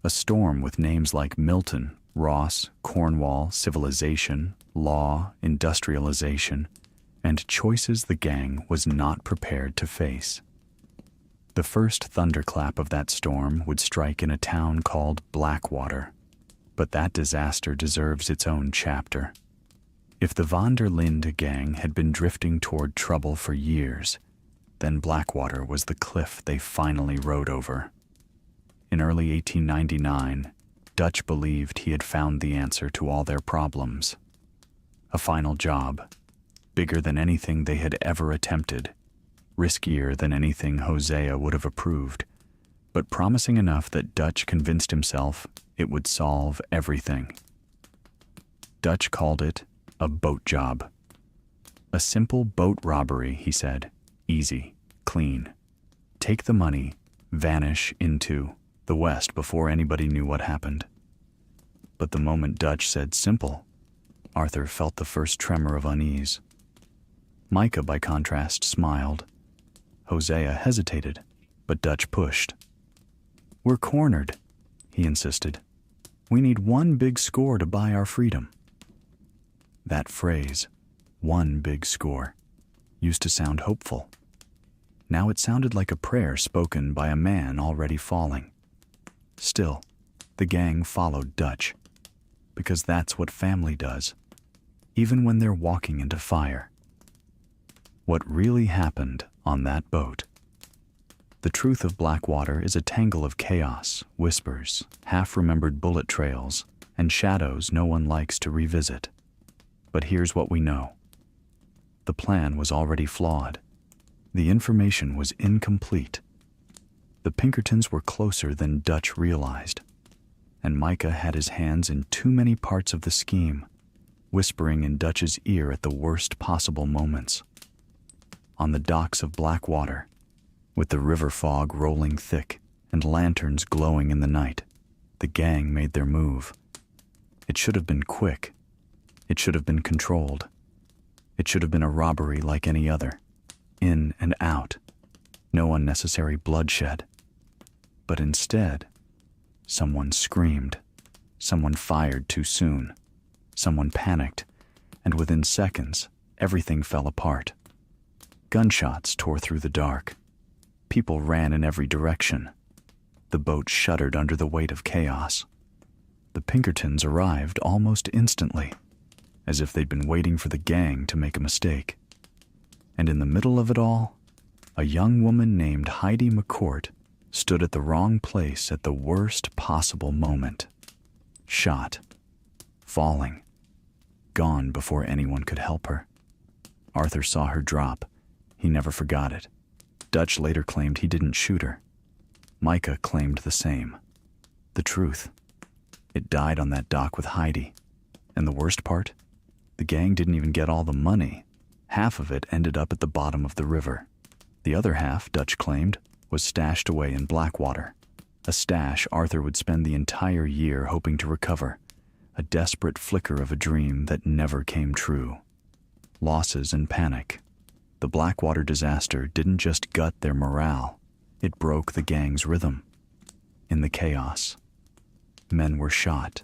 Speaker 1: A storm with names like Milton, Ross, Cornwall, civilization, law, industrialization, and choices the gang was not prepared to face. The first thunderclap of that storm would strike in a town called Blackwater, but that disaster deserves its own chapter. If the Van der Linde gang had been drifting toward trouble for years, then Blackwater was the cliff they finally rode over. In early 1899, Dutch believed he had found the answer to all their problems. A final job, bigger than anything they had ever attempted, riskier than anything Hosea would have approved, but promising enough that Dutch convinced himself it would solve everything. Dutch called it a boat job. A simple boat robbery, he said. Easy, clean. Take the money, vanish into the West before anybody knew what happened. But the moment Dutch said simple, Arthur felt the first tremor of unease. Micah, by contrast, smiled. Hosea hesitated, but Dutch pushed. "We're cornered," he insisted. "We need one big score to buy our freedom." That phrase, one big score, used to sound hopeful. Now it sounded like a prayer spoken by a man already falling. Still, the gang followed Dutch, because that's what family does, even when they're walking into fire. What really happened on that boat? The truth of Blackwater is a tangle of chaos, whispers, half-remembered bullet trails, and shadows no one likes to revisit. But here's what we know. The plan was already flawed. The information was incomplete. The Pinkertons were closer than Dutch realized, and Micah had his hands in too many parts of the scheme, whispering in Dutch's ear at the worst possible moments. On the docks of Blackwater, with the river fog rolling thick and lanterns glowing in the night, the gang made their move. It should have been quick. It should have been controlled. It should have been a robbery like any other. In and out. No unnecessary bloodshed. But instead, someone screamed. Someone fired too soon. Someone panicked, and within seconds, everything fell apart. Gunshots tore through the dark. People ran in every direction. The boat shuddered under the weight of chaos. The Pinkertons arrived almost instantly, as if they'd been waiting for the gang to make a mistake. And in the middle of it all, a young woman named Heidi McCourt stood at the wrong place at the worst possible moment. Shot. Falling. Gone before anyone could help her. Arthur saw her drop. He never forgot it. Dutch later claimed he didn't shoot her. Micah claimed the same. The truth. It died on that dock with Heidi. And the worst part? The gang didn't even get all the money. Half of it ended up at the bottom of the river. The other half, Dutch claimed, was stashed away in Blackwater. A stash Arthur would spend the entire year hoping to recover. A desperate flicker of a dream that never came true. Losses and panic. The Blackwater disaster didn't just gut their morale, it broke the gang's rhythm. In the chaos, men were shot,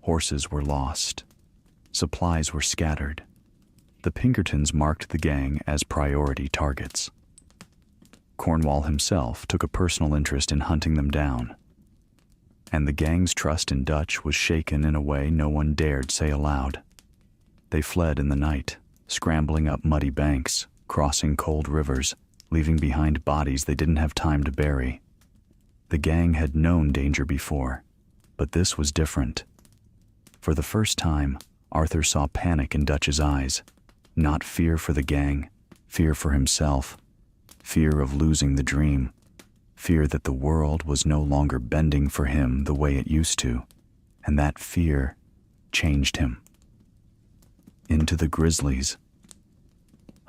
Speaker 1: horses were lost, supplies were scattered. The Pinkertons marked the gang as priority targets. Cornwall himself took a personal interest in hunting them down, and the gang's trust in Dutch was shaken in a way no one dared say aloud. They fled in the night, scrambling up muddy banks, crossing cold rivers, leaving behind bodies they didn't have time to bury. The gang had known danger before, but this was different. For the first time, Arthur saw panic in Dutch's eyes. Not fear for the gang, fear for himself, fear of losing the dream, fear that the world was no longer bending for him the way it used to, and that fear changed him. Into the grizzlies.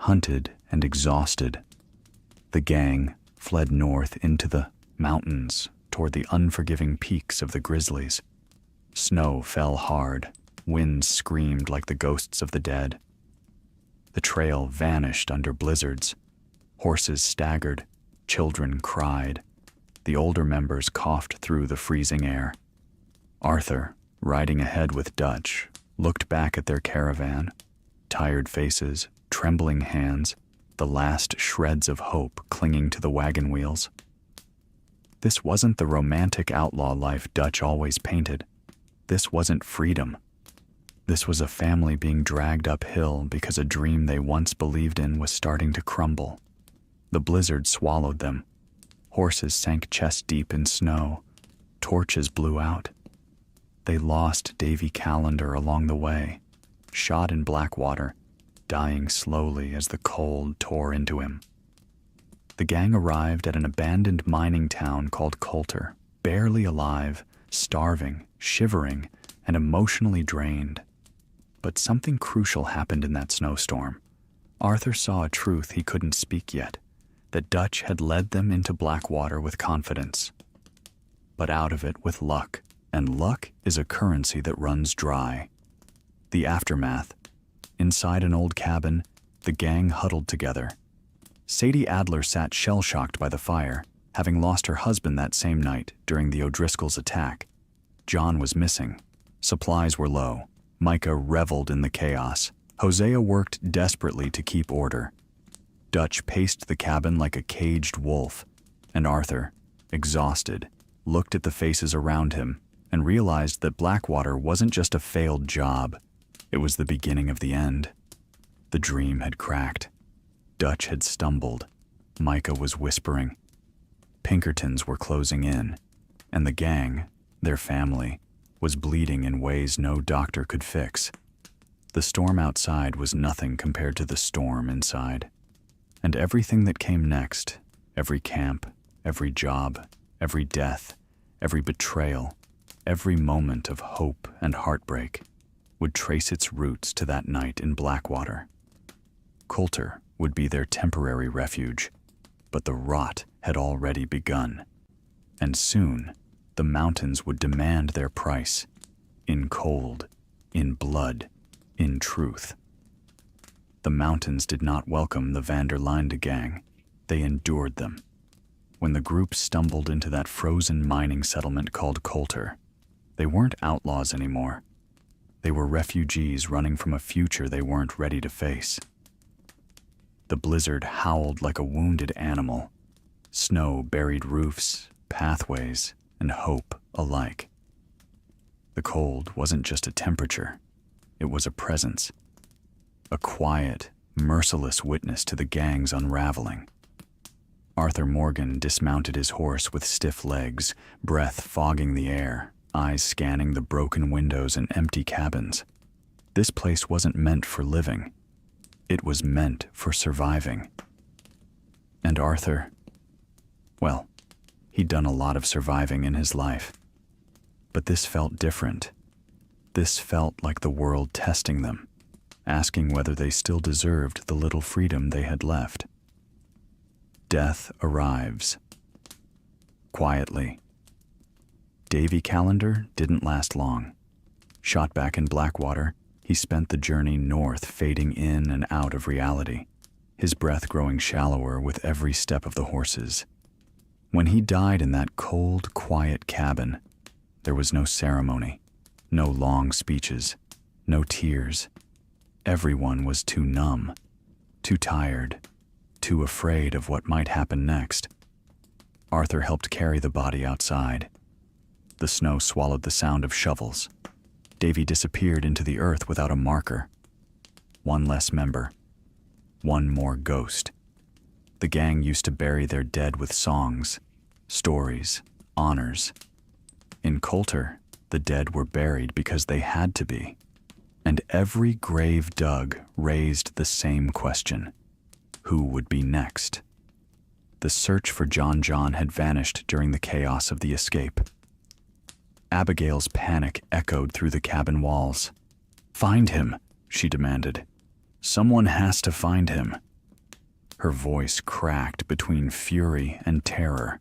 Speaker 1: Hunted and exhausted, the gang fled north into the mountains toward the unforgiving peaks of the grizzlies. Snow fell hard, winds screamed like the ghosts of the dead. The trail vanished under blizzards. Horses staggered, children cried. The older members coughed through the freezing air. Arthur, riding ahead with Dutch, looked back at their caravan. Tired faces, trembling hands, the last shreds of hope clinging to the wagon wheels. This wasn't the romantic outlaw life Dutch always painted. This wasn't freedom. This was a family being dragged uphill because a dream they once believed in was starting to crumble. The blizzard swallowed them. Horses sank chest deep in snow. Torches blew out. They lost Davy Callender along the way, shot in Blackwater, dying slowly as the cold tore into him. The gang arrived at an abandoned mining town called Coulter, barely alive, starving, shivering, and emotionally drained. But something crucial happened in that snowstorm. Arthur saw a truth he couldn't speak yet, that Dutch had led them into Blackwater with confidence, but out of it with luck, and luck is a currency that runs dry. The aftermath. Inside an old cabin, the gang huddled together. Sadie Adler sat shell-shocked by the fire, having lost her husband that same night during the O'Driscoll's attack. John was missing. Supplies were low. Micah reveled in the chaos. Hosea worked desperately to keep order. Dutch paced the cabin like a caged wolf, and Arthur, exhausted, looked at the faces around him and realized that Blackwater wasn't just a failed job. It was the beginning of the end. The dream had cracked. Dutch had stumbled. Micah was whispering. Pinkertons were closing in, and the gang, their family, was bleeding in ways no doctor could fix. The storm outside was nothing compared to the storm inside. And everything that came next, every camp, every job, every death, every betrayal, every moment of hope and heartbreak, would trace its roots to that night in Blackwater. Coulter would be their temporary refuge, but the rot had already begun. And soon, the mountains would demand their price, in cold, in blood, in truth. The mountains did not welcome the Van der Linde gang. They endured them. When the group stumbled into that frozen mining settlement called Coulter, they weren't outlaws anymore. They were refugees running from a future they weren't ready to face. The blizzard howled like a wounded animal. Snow buried roofs, pathways, and hope alike. The cold wasn't just a temperature. It was a presence. A quiet, merciless witness to the gang's unraveling. Arthur Morgan dismounted his horse with stiff legs, breath fogging the air, eyes scanning the broken windows and empty cabins. This place wasn't meant for living. It was meant for surviving. And Arthur, well, he'd done a lot of surviving in his life. But this felt different. This felt like the world testing them, asking whether they still deserved the little freedom they had left. Death arrives. Quietly. Davy Callender didn't last long. Shot back in Blackwater, he spent the journey north, fading in and out of reality, his breath growing shallower with every step of the horses. When he died in that cold, quiet cabin, there was no ceremony, no long speeches, no tears. Everyone was too numb, too tired, too afraid of what might happen next. Arthur helped carry the body outside. The snow swallowed the sound of shovels. Davy disappeared into the earth without a marker. One less member. One more ghost. The gang used to bury their dead with songs, stories, honors. In Coulter, the dead were buried because they had to be, and every grave dug raised the same question: who would be next? The search for John had vanished during the chaos of the escape. Abigail's panic echoed through the cabin walls. "Find him," she demanded. "Someone has to find him." Her voice cracked between fury and terror.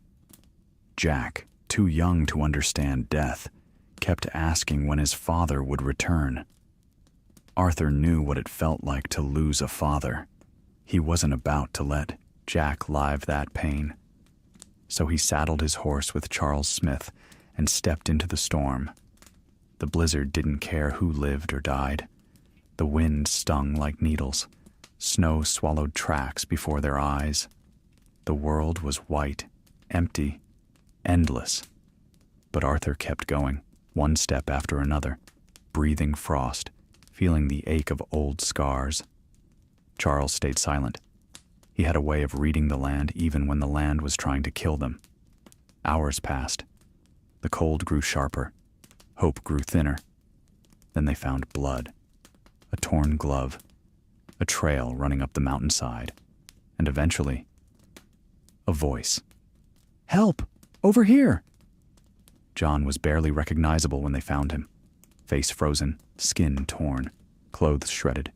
Speaker 1: Jack, too young to understand death, kept asking when his father would return. Arthur knew what it felt like to lose a father. He wasn't about to let Jack live that pain. So he saddled his horse with Charles Smith and stepped into the storm. The blizzard didn't care who lived or died. The wind stung like needles. Snow swallowed tracks before their eyes. The world was white, empty, endless. But Arthur kept going, one step after another, breathing frost, feeling the ache of old scars. Charles stayed silent. He had a way of reading the land even when the land was trying to kill them. Hours passed. The cold grew sharper. Hope grew thinner. Then they found blood. A torn glove. A trail running up the mountainside. And eventually, a voice. "Help! Over here!" John was barely recognizable when they found him. Face frozen, skin torn, clothes shredded.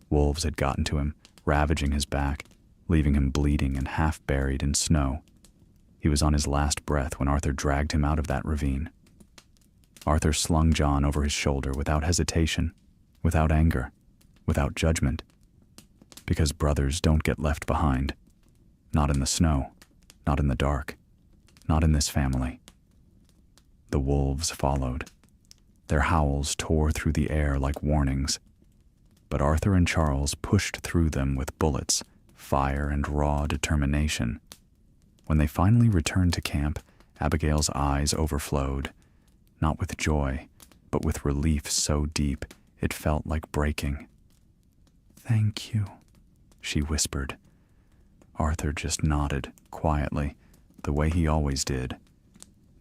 Speaker 1: Wolves had gotten to him, ravaging his back, leaving him bleeding and half buried in snow. He was on his last breath when Arthur dragged him out of that ravine. Arthur slung John over his shoulder without hesitation, without anger, without judgment. Because brothers don't get left behind. Not in the snow, not in the dark, not in this family. The wolves followed. Their howls tore through the air like warnings. But Arthur and Charles pushed through them with bullets, fire, and raw determination. When they finally returned to camp, Abigail's eyes overflowed, not with joy, but with relief so deep it felt like breaking. "Thank you," she whispered. Arthur just nodded, quietly, the way he always did.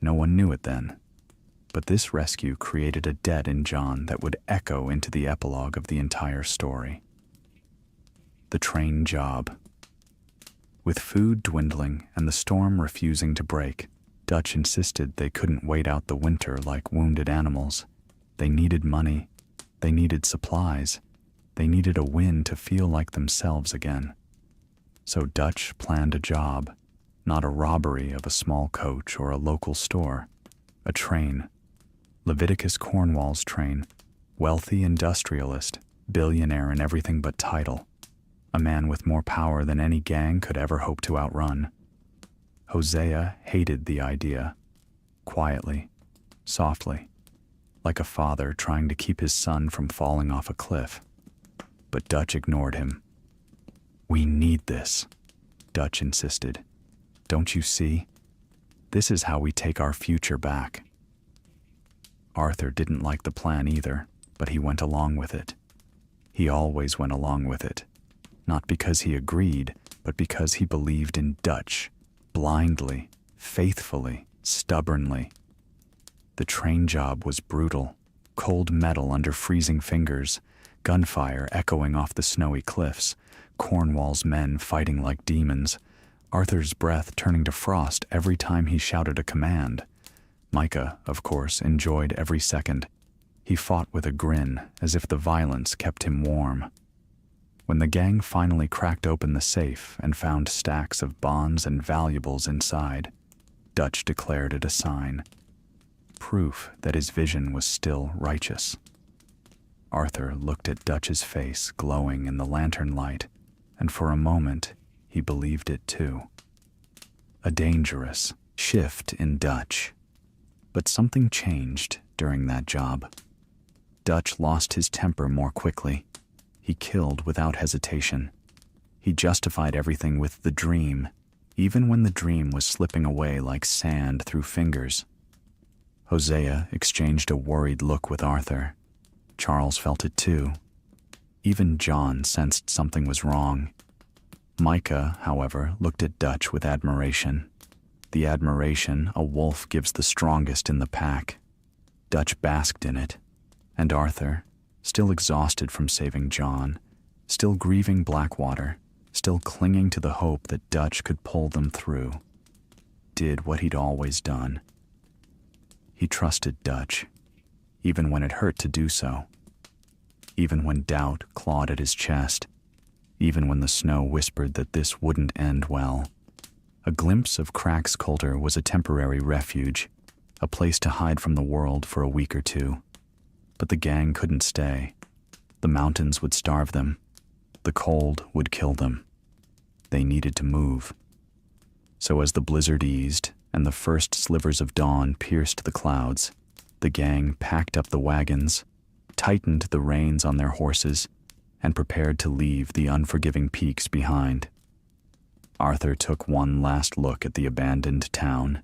Speaker 1: No one knew it then. But this rescue created a debt in John that would echo into the epilogue of the entire story. The train job. With food dwindling and the storm refusing to break, Dutch insisted they couldn't wait out the winter like wounded animals. They needed money. They needed supplies. They needed a win to feel like themselves again. So Dutch planned a job, not a robbery of a small coach or a local store, a train. Leviticus Cornwall's train, wealthy industrialist, billionaire in everything but title, a man with more power than any gang could ever hope to outrun. Hosea hated the idea, quietly, softly, like a father trying to keep his son from falling off a cliff. But Dutch ignored him. "We need this," Dutch insisted. "Don't you see? This is how we take our future back." Arthur didn't like the plan either, but he went along with it. He always went along with it, not because he agreed, but because he believed in Dutch, blindly, faithfully, stubbornly. The train job was brutal, cold metal under freezing fingers, gunfire echoing off the snowy cliffs, Cornwall's men fighting like demons, Arthur's breath turning to frost every time he shouted a command. Micah, of course, enjoyed every second. He fought with a grin, as if the violence kept him warm. When the gang finally cracked open the safe and found stacks of bonds and valuables inside, Dutch declared it a sign. Proof that his vision was still righteous. Arthur looked at Dutch's face glowing in the lantern light, and for a moment he believed it too. A dangerous shift in Dutch. But something changed during that job. Dutch lost his temper more quickly. He killed without hesitation. He justified everything with the dream, even when the dream was slipping away like sand through fingers. Hosea exchanged a worried look with Arthur. Charles felt it too. Even John sensed something was wrong. Micah, however, looked at Dutch with admiration. the admiration a wolf gives the strongest in the pack. Dutch basked in it, and Arthur, still exhausted from saving John, still grieving Blackwater, still clinging to the hope that Dutch could pull them through, did what he'd always done. He trusted Dutch, even when it hurt to do so, even when doubt clawed at his chest, even when the snow whispered that this wouldn't end well. A glimpse of Crack's Coulter was a temporary refuge, a place to hide from the world for a week or two. But the gang couldn't stay. The mountains would starve them. The cold would kill them. They needed to move. So as the blizzard eased and the first slivers of dawn pierced the clouds, the gang packed up the wagons, tightened the reins on their horses, and prepared to leave the unforgiving peaks behind. Arthur took one last look at the abandoned town.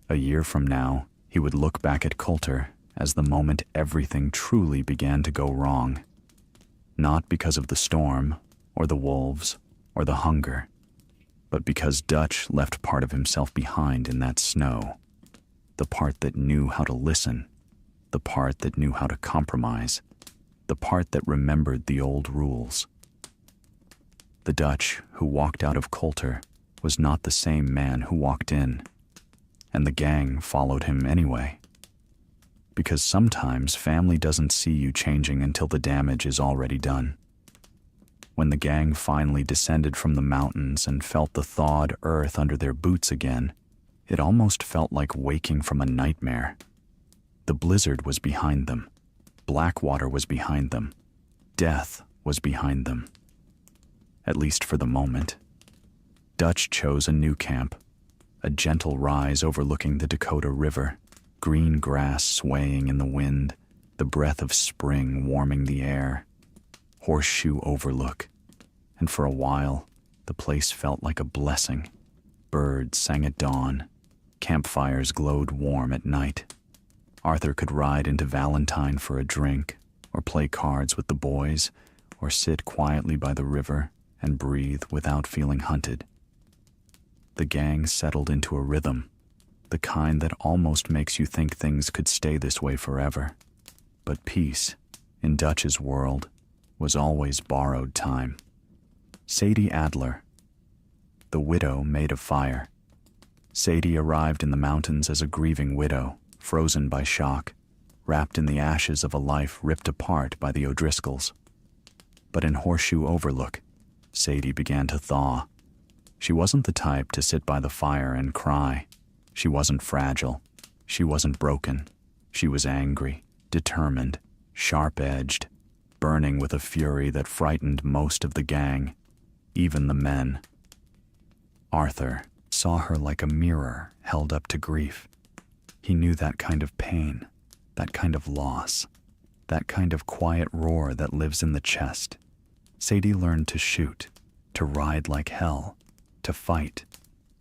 Speaker 1: A year from now, he would look back at Coulter as the moment everything truly began to go wrong. Not because of the storm, or the wolves, or the hunger, but because Dutch left part of himself behind in that snow. The part that knew how to listen, the part that knew how to compromise, the part that remembered the old rules. The Dutch who walked out of Coulter was not the same man who walked in, and the gang followed him anyway. Because sometimes family doesn't see you changing until the damage is already done. When the gang finally descended from the mountains and felt the thawed earth under their boots again, it almost felt like waking from a nightmare. The blizzard was behind them. Blackwater was behind them. Death was behind them. At least for the moment. Dutch chose a new camp, a gentle rise overlooking the Dakota River, green grass swaying in the wind, the breath of spring warming the air. Horseshoe overlook, and for a while, the place felt like a blessing. Birds sang at dawn, campfires glowed warm at night. Arthur could ride into Valentine for a drink, or play cards with the boys, or sit quietly by the river and breathe without feeling hunted. The gang settled into a rhythm, the kind that almost makes you think things could stay this way forever. But peace, in Dutch's world, was always borrowed time. Sadie Adler, the widow made of fire. Sadie arrived in the mountains as a grieving widow, frozen by shock, wrapped in the ashes of a life ripped apart by the O'Driscolls. But in Horseshoe Overlook, Sadie began to thaw. She wasn't the type to sit by the fire and cry. She wasn't fragile. She wasn't broken. She was angry, determined, sharp-edged, burning with a fury that frightened most of the gang, even the men. Arthur saw her like a mirror held up to grief. He knew that kind of pain, that kind of loss, that kind of quiet roar that lives in the chest. Sadie learned to shoot, to ride like hell, to fight,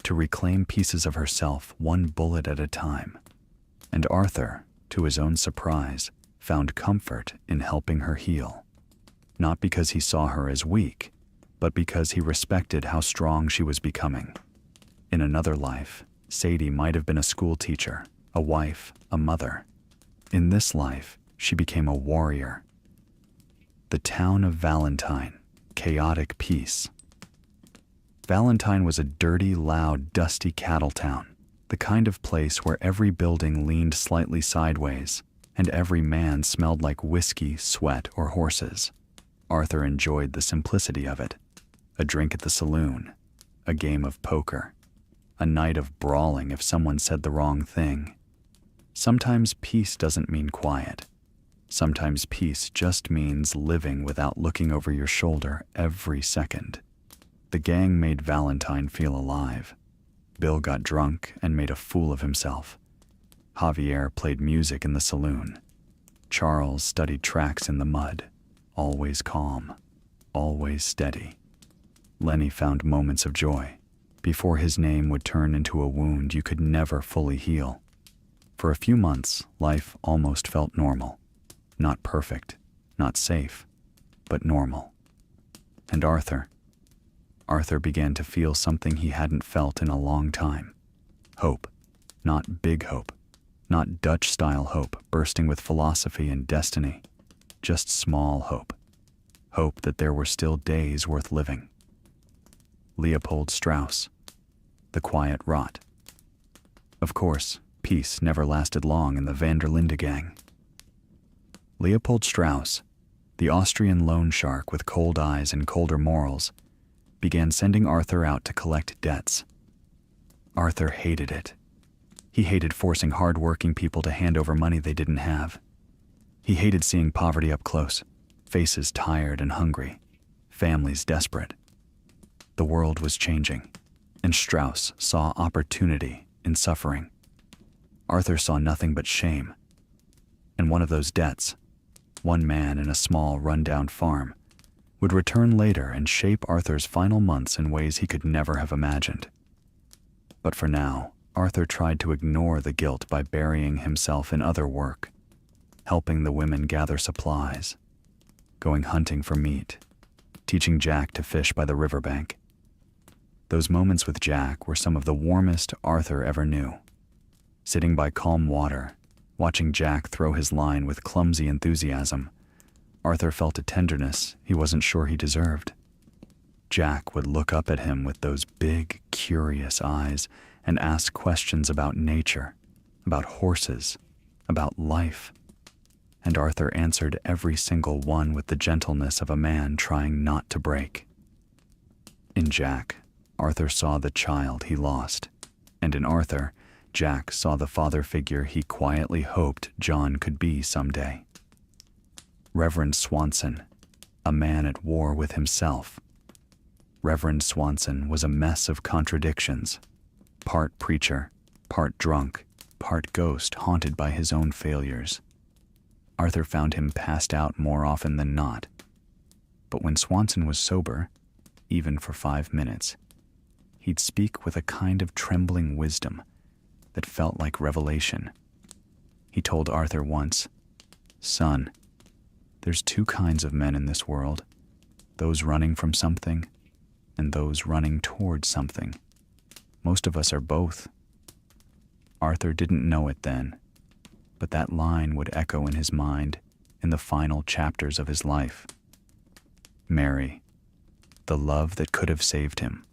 Speaker 1: to reclaim pieces of herself one bullet at a time. And Arthur, to his own surprise, found comfort in helping her heal. Not because he saw her as weak, but because he respected how strong she was becoming. In another life, Sadie might have been a school teacher, a wife, a mother. In this life, she became a warrior. The town of Valentine, chaotic peace. Valentine was a dirty, loud, dusty cattle town, the kind of place where every building leaned slightly sideways, and every man smelled like whiskey, sweat, or horses. Arthur enjoyed the simplicity of it. A drink at the saloon, a game of poker, a night of brawling if someone said the wrong thing. Sometimes peace doesn't mean quiet. Sometimes peace just means living without looking over your shoulder every second. The gang made Valentine feel alive. Bill got drunk and made a fool of himself. Javier played music in the saloon. Charles studied tracks in the mud, always calm, always steady. Lenny found moments of joy, before his name would turn into a wound you could never fully heal. For a few months, life almost felt normal. Not perfect, not safe, but normal. And Arthur began to feel something he hadn't felt in a long time. Hope, not big hope, not Dutch-style hope bursting with philosophy and destiny, just small hope. Hope that there were still days worth living. Leopold Strauss, The Quiet Rot. Of course, peace never lasted long in the van der Linde gang. Leopold Strauss, the Austrian loan shark with cold eyes and colder morals, began sending Arthur out to collect debts. Arthur hated it. He hated forcing hard-working people to hand over money they didn't have. He hated seeing poverty up close, faces tired and hungry, families desperate. The world was changing, and Strauss saw opportunity in suffering. Arthur saw nothing but shame. And one of those debts, one man in a small, run-down farm, would return later and shape Arthur's final months in ways he could never have imagined. But for now, Arthur tried to ignore the guilt by burying himself in other work, helping the women gather supplies, going hunting for meat, teaching Jack to fish by the riverbank. Those moments with Jack were some of the warmest Arthur ever knew. Sitting by calm water, watching Jack throw his line with clumsy enthusiasm, Arthur felt a tenderness he wasn't sure he deserved. Jack would look up at him with those big, curious eyes and ask questions about nature, about horses, about life. And Arthur answered every single one with the gentleness of a man trying not to break. In Jack, Arthur saw the child he lost, and in Arthur, Jack saw the father figure he quietly hoped John could be someday. Reverend Swanson, a man at war with himself. Reverend Swanson was a mess of contradictions, part preacher, part drunk, part ghost haunted by his own failures. Arthur found him passed out more often than not. But when Swanson was sober, even for 5 minutes, he'd speak with a kind of trembling wisdom that felt like revelation. He told Arthur once, "Son, there's 2 kinds of men in this world, those running from something and those running towards something. Most of us are both." Arthur didn't know it then, but that line would echo in his mind in the final chapters of his life. Mary, the love that could have saved him.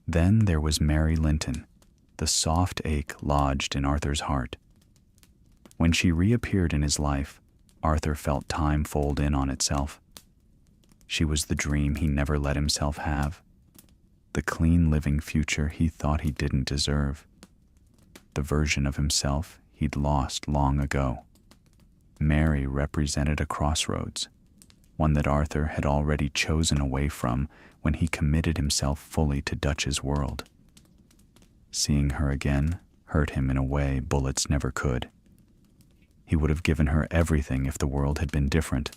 Speaker 1: Then there was Mary Linton, the soft ache lodged in Arthur's heart. When she reappeared in his life, Arthur felt time fold in on itself. She was the dream he never let himself have, the clean living future he thought he didn't deserve, the version of himself he'd lost long ago. Mary represented a crossroads, one that Arthur had already chosen away from when he committed himself fully to Dutch's world. Seeing her again hurt him in a way bullets never could. He would have given her everything if the world had been different,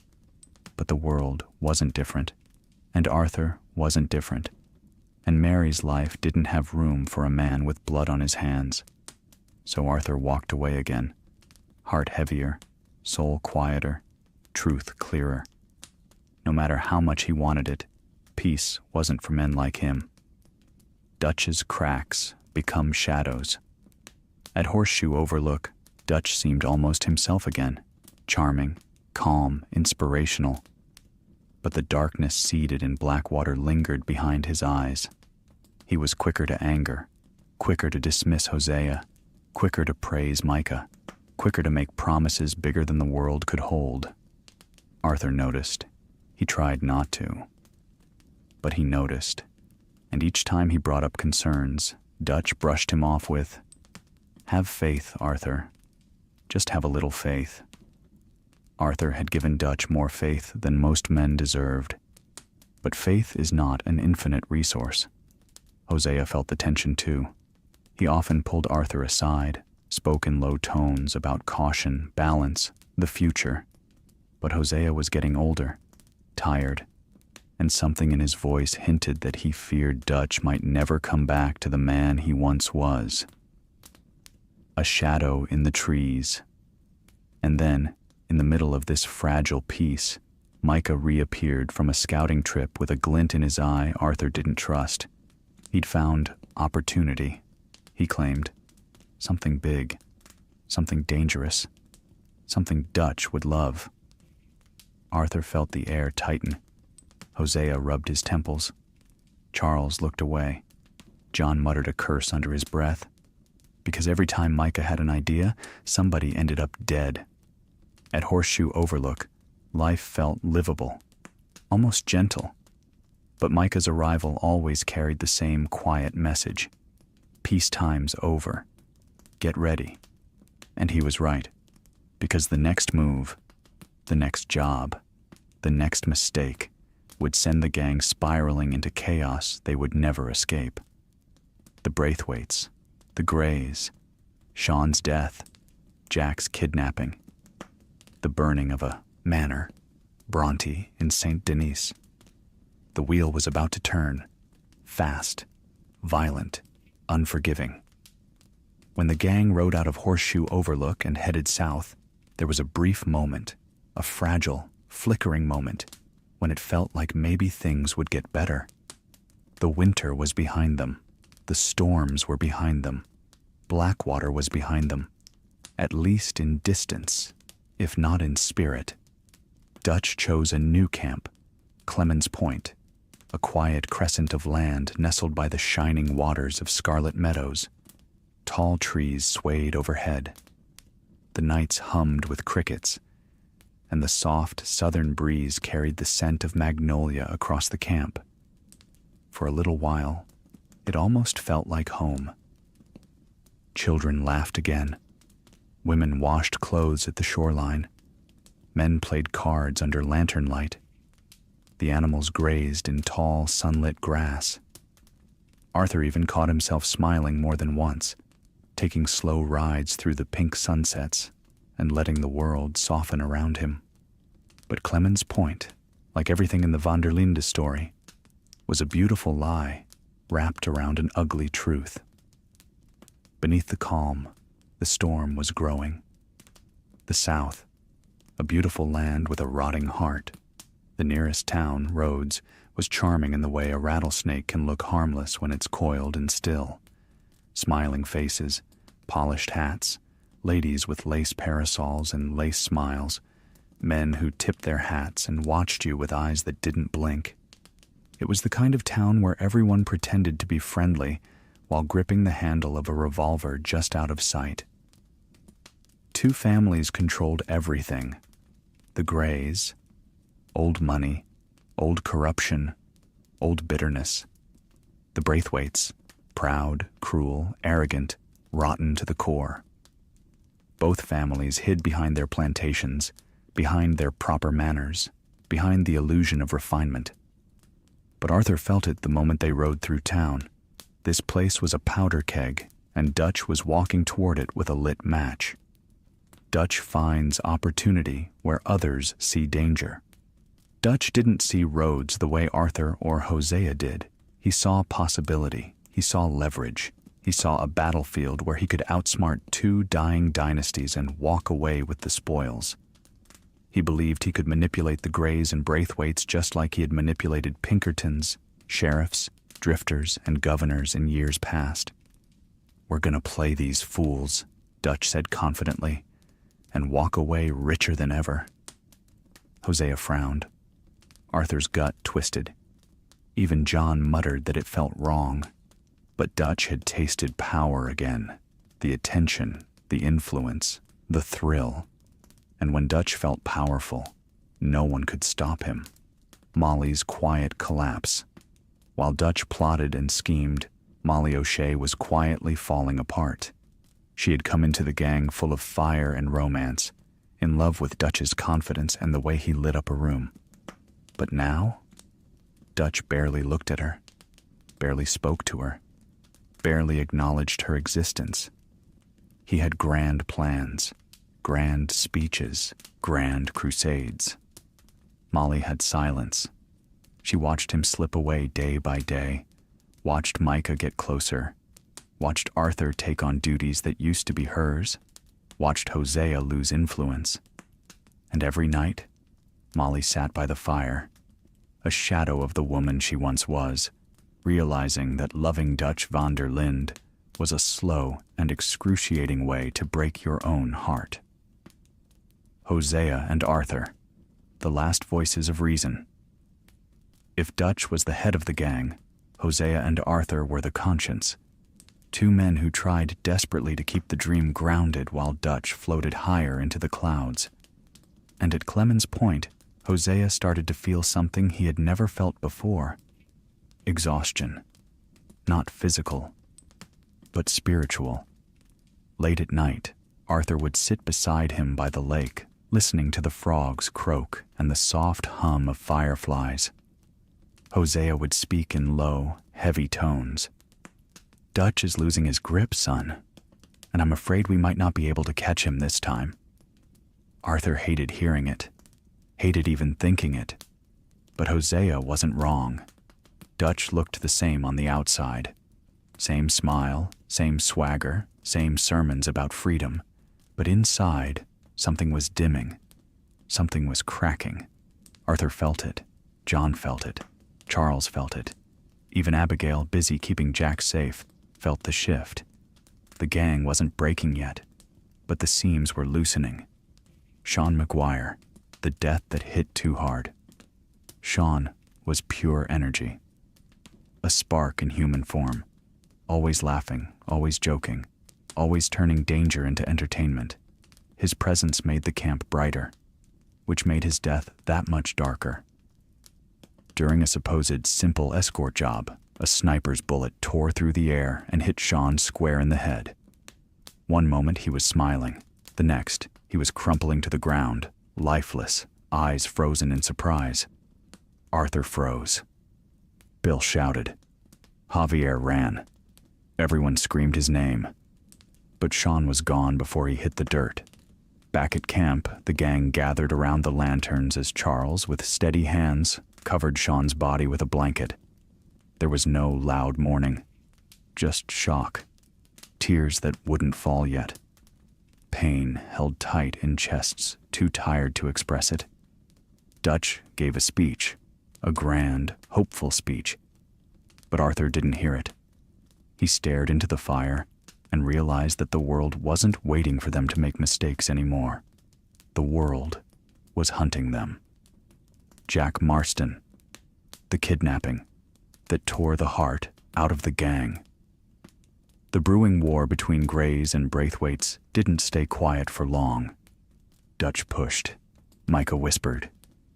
Speaker 1: but the world wasn't different, and Arthur wasn't different, and Mary's life didn't have room for a man with blood on his hands. So Arthur walked away again, heart heavier, soul quieter, truth clearer. No matter how much he wanted it, peace wasn't for men like him. Dutch's cracks become shadows. At Horseshoe Overlook, Dutch seemed almost himself again, charming, calm, inspirational. But the darkness seated in Blackwater lingered behind his eyes. He was quicker to anger, quicker to dismiss Hosea, quicker to praise Micah, quicker to make promises bigger than the world could hold. Arthur noticed. He tried not to. But he noticed, and each time he brought up concerns, Dutch brushed him off with, "Have faith, Arthur. Just have a little faith." Arthur had given Dutch more faith than most men deserved. But faith is not an infinite resource. Hosea felt the tension too. He often pulled Arthur aside, spoke in low tones about caution, balance, the future. But Hosea was getting older, tired, and something in his voice hinted that he feared Dutch might never come back to the man he once was. A shadow in the trees. And then, in the middle of this fragile peace, Micah reappeared from a scouting trip with a glint in his eye Arthur didn't trust. He'd found opportunity. he claimed. Something big, something dangerous, something Dutch would love. Arthur felt the air tighten. Hosea rubbed his temples. Charles looked away. John muttered a curse under his breath. Because every time Micah had an idea, somebody ended up dead. At Horseshoe Overlook, life felt livable, almost gentle. But Micah's arrival always carried the same quiet message. Peacetime's over. Get ready. And he was right. Because the next move, the next job, the next mistake would send the gang spiraling into chaos they would never escape. The Braithwaites, the Greys, Sean's death, Jack's kidnapping, the burning of a manor, Bronte in St. Denis. The wheel was about to turn, fast, violent, unforgiving. When the gang rode out of Horseshoe Overlook and headed south, there was a brief moment, a fragile, flickering moment, when it felt like maybe things would get better. The winter was behind them. The storms were behind them. Blackwater was behind them, at least in distance, if not in spirit. Dutch chose a new camp, Clemens Point, a quiet crescent of land nestled by the shining waters of Scarlet Meadows. Tall trees swayed overhead. The nights hummed with crickets, and the soft southern breeze carried the scent of magnolia across the camp. For a little while, it almost felt like home. Children laughed again. Women washed clothes at the shoreline. Men played cards under lantern light. The animals grazed in tall, sunlit grass. Arthur even caught himself smiling more than once, taking slow rides through the pink sunsets and letting the world soften around him. But Clemens Point, like everything in the Van der Linde story, was a beautiful lie wrapped around an ugly truth. Beneath the calm, the storm was growing. The South, a beautiful land with a rotting heart. The nearest town, Rhodes, was charming in the way a rattlesnake can look harmless when it's coiled and still. Smiling faces, polished hats, ladies with lace parasols and lace smiles, men who tipped their hats and watched you with eyes that didn't blink. It was the kind of town where everyone pretended to be friendly while gripping the handle of a revolver just out of sight. Two families controlled everything. The Greys, old money, old corruption, old bitterness. The Braithwaites, proud, cruel, arrogant, rotten to the core. Both families hid behind their plantations, behind their proper manners, behind the illusion of refinement. But Arthur felt it the moment they rode through town. This place was a powder keg, and Dutch was walking toward it with a lit match. Dutch finds opportunity where others see danger. Dutch didn't see Rhodes the way Arthur or Hosea did. He saw possibility. He saw leverage. He saw a battlefield where he could outsmart two dying dynasties and walk away with the spoils. He believed he could manipulate the Greys and Braithwaites just like he had manipulated Pinkertons, sheriffs, drifters, and governors in years past. "We're gonna play these fools," Dutch said confidently, "and walk away richer than ever." Hosea frowned. Arthur's gut twisted. Even John muttered that it felt wrong. But Dutch had tasted power again, the attention, the influence, the thrill. And when Dutch felt powerful, no one could stop him. Molly's quiet collapse. While Dutch plotted and schemed, Molly O'Shea was quietly falling apart. She had come into the gang full of fire and romance, in love with Dutch's confidence and the way he lit up a room. But now, Dutch barely looked at her, barely spoke to her, barely acknowledged her existence. He had grand plans, grand speeches, grand crusades. Molly had silence. She watched him slip away day by day, watched Micah get closer, watched Arthur take on duties that used to be hers, watched Hosea lose influence. And every night, Molly sat by the fire, a shadow of the woman she once was, realizing that loving Dutch van der Linde was a slow and excruciating way to break your own heart. Hosea and Arthur, the last voices of reason. If Dutch was the head of the gang, Hosea and Arthur were the conscience. Two men who tried desperately to keep the dream grounded while Dutch floated higher into the clouds. And at Clemen's point, Hosea started to feel something he had never felt before. Exhaustion. Not physical, but spiritual. Late at night, Arthur would sit beside him by the lake, listening to the frogs croak and the soft hum of fireflies. Hosea would speak in low, heavy tones. "Dutch is losing his grip, son, and I'm afraid we might not be able to catch him this time." Arthur hated hearing it, hated even thinking it, but Hosea wasn't wrong. Dutch looked the same on the outside. Same smile, same swagger, same sermons about freedom, but inside, something was dimming. Something was cracking. Arthur felt it. John felt it. Charles felt it. Even Abigail, busy keeping Jack safe, felt the shift. The gang wasn't breaking yet, but the seams were loosening. Sean McGuire, the death that hit too hard. Sean was pure energy. A spark in human form. Always laughing, always joking, always turning danger into entertainment. His presence made the camp brighter, which made his death that much darker. During a supposed simple escort job, a sniper's bullet tore through the air and hit Sean square in the head. One moment he was smiling, the next he was crumpling to the ground, lifeless, eyes frozen in surprise. Arthur froze. Bill shouted. Javier ran. Everyone screamed his name. But Sean was gone before he hit the dirt. Back at camp, the gang gathered around the lanterns as Charles, with steady hands, covered Sean's body with a blanket. There was no loud mourning, just shock, tears that wouldn't fall yet. Pain held tight in chests too tired to express it. Dutch gave a speech, a grand, hopeful speech. But Arthur didn't hear it. He stared into the fire and realized that the world wasn't waiting for them to make mistakes anymore. The world was hunting them. Jack Marston, the kidnapping that tore the heart out of the gang. The brewing war between Greys and Braithwaites didn't stay quiet for long. Dutch pushed. Micah whispered.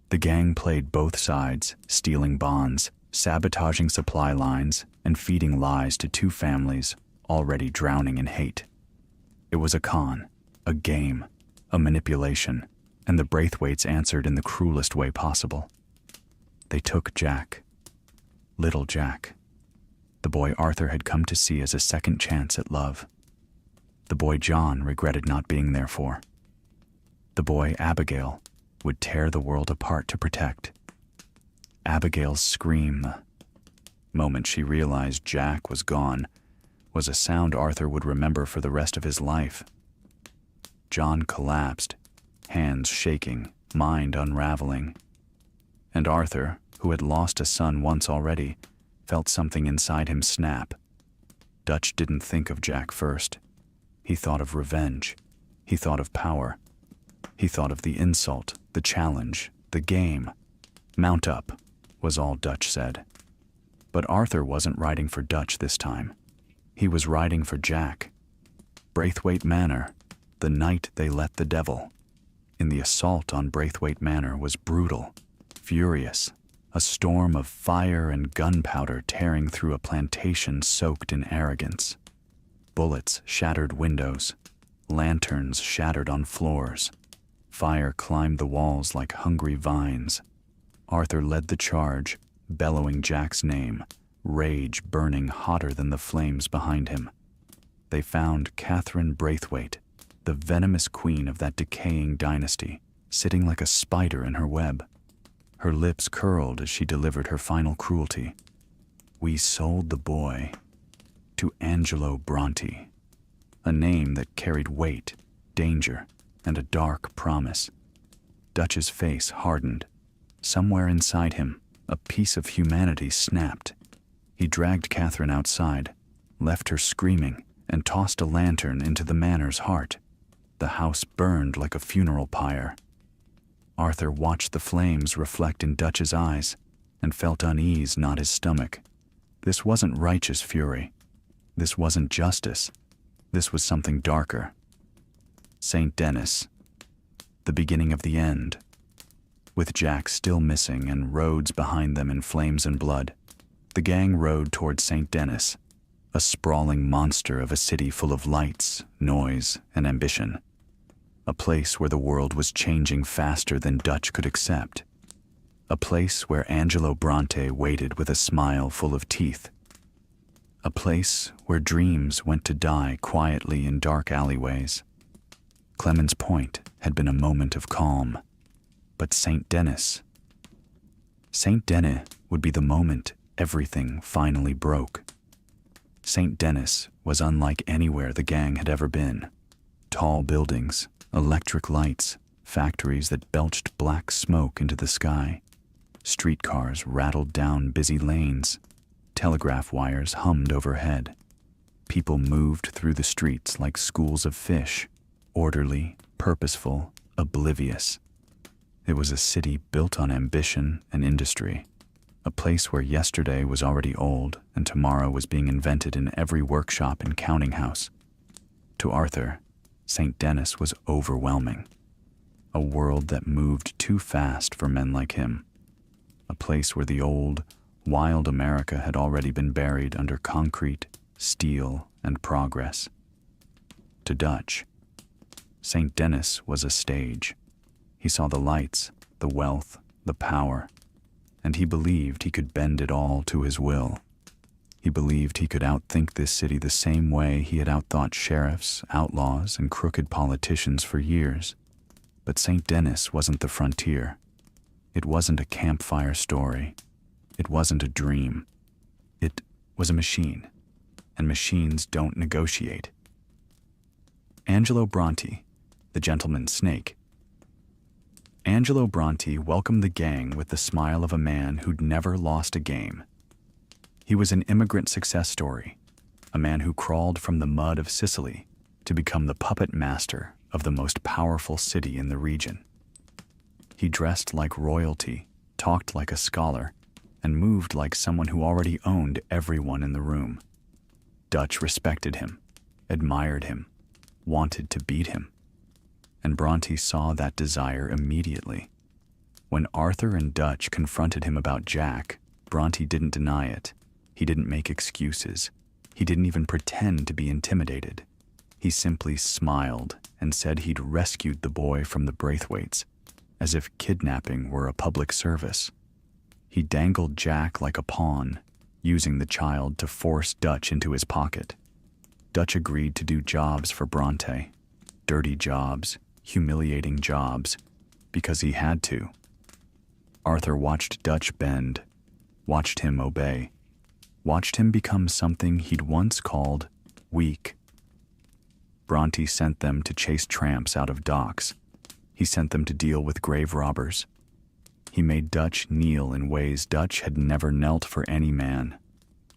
Speaker 1: The gang played both sides, stealing bonds, sabotaging supply lines, and feeding lies to two families already drowning in hate. It was a con, a game, a manipulation, and the Braithwaites answered in the cruelest way possible. They took Jack. Little Jack. The boy Arthur had come to see as a second chance at love. The boy John regretted not being there for. The boy Abigail would tear the world apart to protect. Abigail's scream, the moment she realized Jack was gone, was a sound Arthur would remember for the rest of his life. John collapsed, hands shaking, mind unraveling. And Arthur, who had lost a son once already, felt something inside him snap. Dutch didn't think of Jack first. He thought of revenge. He thought of power. He thought of the insult, the challenge, the game. Mount up, was all Dutch said. But Arthur wasn't riding for Dutch this time. He was riding for Jack. Braithwaite Manor, the night they let the devil. And the assault on Braithwaite Manor was brutal, furious, a storm of fire and gunpowder tearing through a plantation soaked in arrogance. Bullets shattered windows, lanterns shattered on floors. Fire climbed the walls like hungry vines. Arthur led the charge, bellowing Jack's name, rage burning hotter than the flames behind him. They found Catherine Braithwaite, the venomous queen of that decaying dynasty, sitting like a spider in her web. Her lips curled as she delivered her final cruelty. We sold the boy to Angelo Bronte, a name that carried weight, danger, and a dark promise. Dutch's face hardened. Somewhere inside him, a piece of humanity snapped. He dragged Catherine outside, left her screaming, and tossed a lantern into the manor's heart. The house burned like a funeral pyre. Arthur watched the flames reflect in Dutch's eyes and felt unease knot his stomach. This wasn't righteous fury. This wasn't justice. This was something darker. St. Denis. The beginning of the end. With Jack still missing and roads behind them in flames and blood, the gang rode toward St. Denis, a sprawling monster of a city full of lights, noise, and ambition. A place where the world was changing faster than Dutch could accept. A place where Angelo Bronte waited with a smile full of teeth. A place where dreams went to die quietly in dark alleyways. Clemens Point had been a moment of calm, but St. Denis would be the moment everything finally broke. St. Denis was unlike anywhere the gang had ever been. Tall buildings, electric lights, factories that belched black smoke into the sky. Streetcars rattled down busy lanes. Telegraph wires hummed overhead. People moved through the streets like schools of fish, orderly, purposeful, oblivious. It was a city built on ambition and industry, a place where yesterday was already old and tomorrow was being invented in every workshop and counting house. To Arthur, St. Denis was overwhelming. A world that moved too fast for men like him. A place where the old, wild America had already been buried under concrete, steel, and progress. To Dutch, St. Denis was a stage. He saw the lights, the wealth, the power, and he believed he could bend it all to his will. He believed he could outthink this city the same way he had outthought sheriffs, outlaws, and crooked politicians for years. But St. Denis wasn't the frontier. It wasn't a campfire story. It wasn't a dream. It was a machine, and machines don't negotiate. Angelo Bronte, the gentleman snake. Angelo Bronte welcomed the gang with the smile of a man who'd never lost a game. He was an immigrant success story, a man who crawled from the mud of Sicily to become the puppet master of the most powerful city in the region. He dressed like royalty, talked like a scholar, and moved like someone who already owned everyone in the room. Dutch respected him, admired him, wanted to beat him. And Bronte saw that desire immediately. When Arthur and Dutch confronted him about Jack, Bronte didn't deny it. He didn't make excuses. He didn't even pretend to be intimidated. He simply smiled and said he'd rescued the boy from the Braithwaites, as if kidnapping were a public service. He dangled Jack like a pawn, using the child to force Dutch into his pocket. Dutch agreed to do jobs for Bronte, dirty jobs, humiliating jobs, because he had to. Arthur watched Dutch bend, watched him obey, watched him become something he'd once called weak. Bronte sent them to chase tramps out of docks. He sent them to deal with grave robbers. He made Dutch kneel in ways Dutch had never knelt for any man.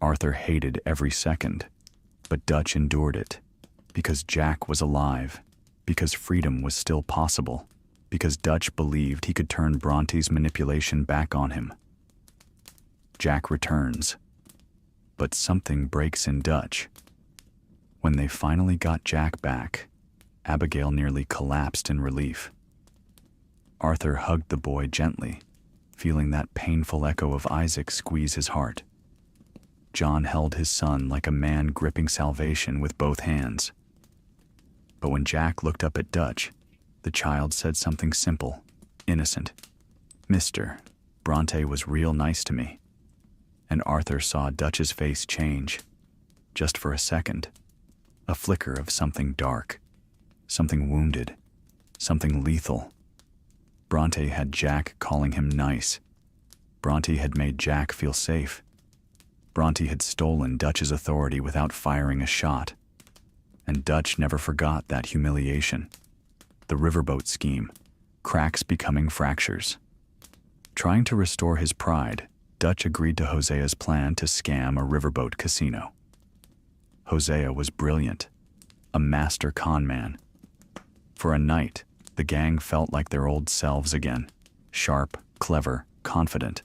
Speaker 1: Arthur hated every second, but Dutch endured it, because Jack was alive, because freedom was still possible, because Dutch believed he could turn Bronte's manipulation back on him. Jack returns, but something breaks in Dutch. When they finally got Jack back, Abigail nearly collapsed in relief. Arthur hugged the boy gently, feeling that painful echo of Isaac squeeze his heart. John held his son like a man gripping salvation with both hands. But when Jack looked up at Dutch, the child said something simple, innocent. "Mister, Bronte was real nice to me." And Arthur saw Dutch's face change, just for a second. A flicker of something dark, something wounded, something lethal. Bronte had Jack calling him nice. Bronte had made Jack feel safe. Bronte had stolen Dutch's authority without firing a shot. And Dutch never forgot that humiliation. The riverboat scheme, cracks becoming fractures. Trying to restore his pride, Dutch agreed to Hosea's plan to scam a riverboat casino. Hosea was brilliant, a master con man. For a night, the gang felt like their old selves again, sharp, clever, confident.